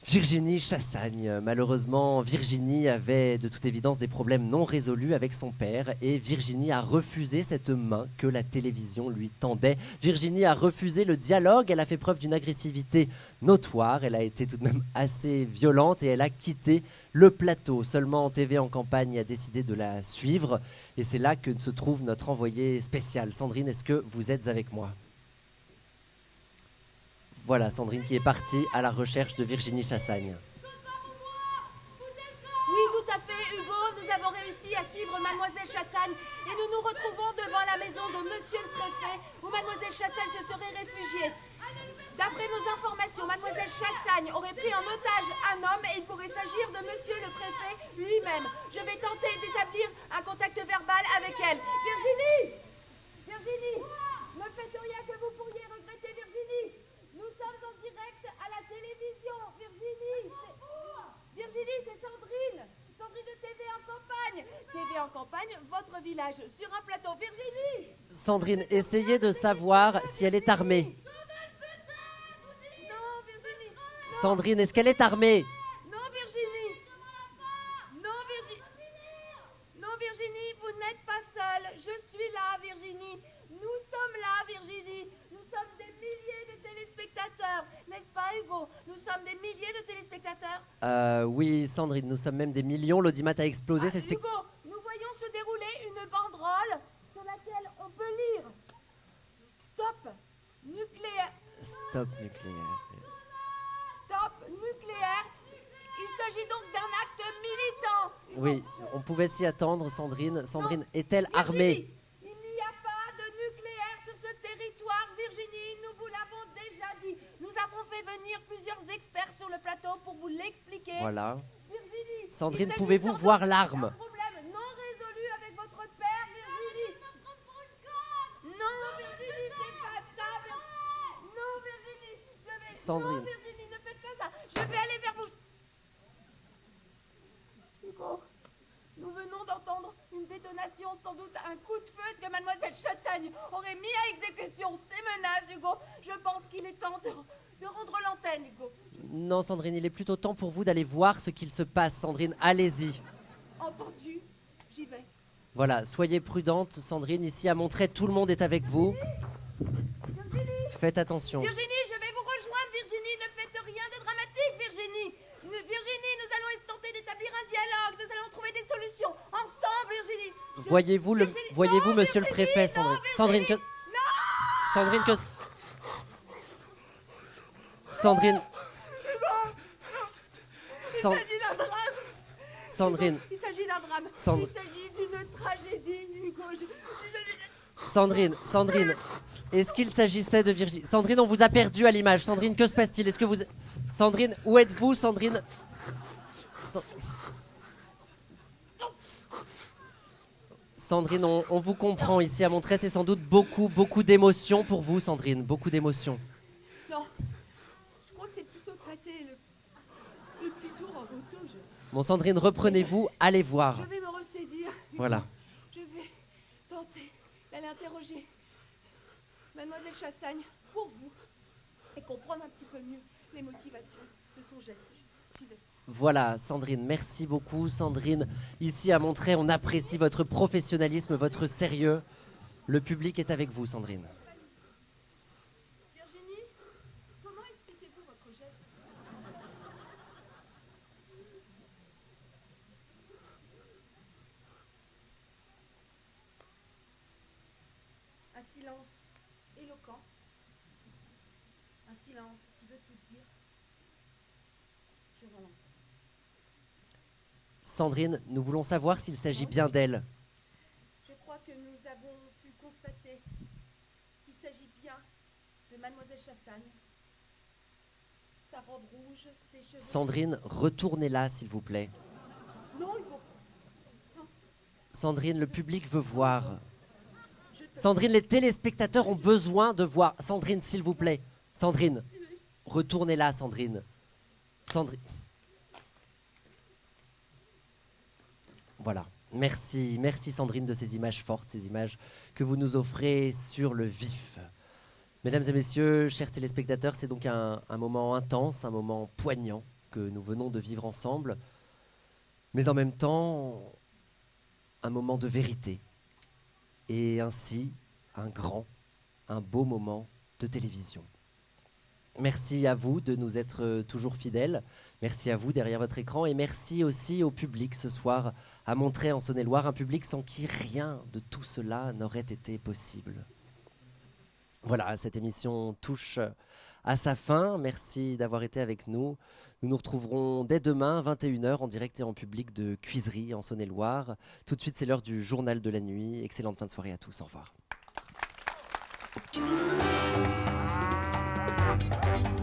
Virginie Chassagne. Malheureusement, Virginie avait de toute évidence des problèmes non résolus avec son père et Virginie a refusé cette main que la télévision lui tendait. Virginie a refusé le dialogue, elle a fait preuve d'une agressivité notoire, elle a été tout de même assez violente et elle a quitté le plateau. Seulement TV en campagne a décidé de la suivre et c'est là que se trouve notre envoyé spécial. Sandrine, est-ce que vous êtes avec moi ? Voilà, Sandrine qui est partie à la recherche de Virginie Chassagne. Oui, tout à fait, Hugo. Nous avons réussi à suivre Mademoiselle Chassagne et nous nous retrouvons devant la maison de Monsieur le Préfet où Mademoiselle Chassagne se serait réfugiée. D'après nos informations, mademoiselle Chassagne aurait pris en otage un homme et il pourrait s'agir de monsieur le préfet lui-même. Je vais tenter d'établir un contact verbal avec elle. Virginie! Virginie! Ne faites rien que vous pourriez regretter, Virginie! Nous sommes en direct à la télévision, Virginie! Virginie, c'est Sandrine! Sandrine de TV en campagne! TV en campagne, votre village, sur un plateau, Virginie! Sandrine, essayez de savoir si elle est armée. Sandrine, est-ce qu'elle est armée? Non, Virginie. Non, Virginie. Non, Virginie, vous n'êtes pas seule. Je suis là, Virginie. Nous sommes là, Virginie. Nous sommes des milliers de téléspectateurs. N'est-ce pas, Hugo? Nous sommes des milliers de téléspectateurs. Oui, Sandrine, nous sommes même des millions. L'audimat a explosé. C'est Hugo, nous voyons se dérouler une banderole sur laquelle on peut lire Stop nucléaire. Stop nucléaire. Stop nucléaire. Il s'agit donc d'un acte militant. Oui, on pouvait s'y attendre, Sandrine. Sandrine, est-elle armée? Il n'y a pas de nucléaire sur ce territoire, Virginie. Nous vous l'avons déjà dit. Nous avons fait venir plusieurs experts sur le plateau pour vous l'expliquer. Voilà. Virginie, Sandrine, il s'agit pouvez-vous sans doute voir d'un l'arme? problème non résolu avec votre père, Virginie. Non, Virginie, c'est pas ça. Non, Virginie, Sandrine. Non, Virginie, ne faites pas ça. Je vais aller vers vous. Hugo, nous venons d'entendre une détonation, sans doute un coup de feu. Est-ce que mademoiselle Chassagne aurait mis à exécution ces menaces, Hugo? Je pense qu'il est temps de rendre l'antenne, Hugo. Non, Sandrine, il est plutôt temps pour vous d'aller voir ce qu'il se passe. Sandrine, allez-y. Entendu, j'y vais. Voilà, soyez prudente, Sandrine. Ici, à Montreuil, tout le monde est avec vous. Faites attention. Virginie, je vais vous rejoindre, Virginie. Ne faites rien de dramatique, Virginie. Virginie, nous allons tenter d'établir un dialogue. Nous allons trouver des solutions. Ensemble, Virginie. Voyez-vous, monsieur le préfet, Sandrine. Sandrine, que... Sandrine, que... Sandrine... Il s'agit d'un drame. Sandrine... Il s'agit d'un drame. Sandrine. Il s'agit d'une tragédie, Hugo. Sandrine, est-ce qu'il s'agissait de Virginie? Sandrine, on vous a perdu à l'image. Sandrine, que se passe-t-il? Est-ce que vous... Sandrine, où êtes-vous, Sandrine? Sandrine, on vous comprend ici à Montreuil. C'est sans doute beaucoup d'émotions pour vous, Sandrine. Beaucoup d'émotions. Non, je crois que c'est plutôt pâté, le petit tour en moto. Bon, Sandrine, reprenez-vous. Allez voir. Je vais me ressaisir. Voilà. Je vais tenter d'aller interroger mademoiselle Chassagne pour vous et comprendre un petit peu mieux les motivations de son geste. J'y vais. Voilà, Sandrine, merci beaucoup. Sandrine, ici à Montreuil, on apprécie votre professionnalisme, votre sérieux. Le public est avec vous, Sandrine. Virginie, comment expliquez-vous votre geste? Un silence éloquent. Un silence qui veut tout dire. Je relance. Sandrine, nous voulons savoir s'il s'agit bien d'elle. Je crois que nous avons pu constater qu'il s'agit bien de mademoiselle Chassagne. Sa robe rouge, ses cheveux... Sandrine, retournez-là, s'il vous plaît. Non, Hugo. Sandrine, le public veut voir. Sandrine, les téléspectateurs ont besoin de voir. Sandrine, s'il vous plaît. Sandrine, retournez-là, Sandrine. Sandrine. Voilà. Merci Sandrine de ces images fortes, ces images que vous nous offrez sur le vif. Mesdames et messieurs, chers téléspectateurs, c'est donc un moment intense, un moment poignant que nous venons de vivre ensemble, mais en même temps, un moment de vérité. Et ainsi, un beau moment de télévision. Merci à vous de nous être toujours fidèles. Merci à vous derrière votre écran et merci aussi au public ce soir à Montreuil en Saône-et-Loire, un public sans qui rien de tout cela n'aurait été possible. Voilà, cette émission touche à sa fin. Merci d'avoir été avec nous. Nous nous retrouverons dès demain, 21h, en direct et en public de Cuisery en Saône-et-Loire. Tout de suite, c'est l'heure du journal de la nuit. Excellente fin de soirée à tous. Au revoir. Thank you.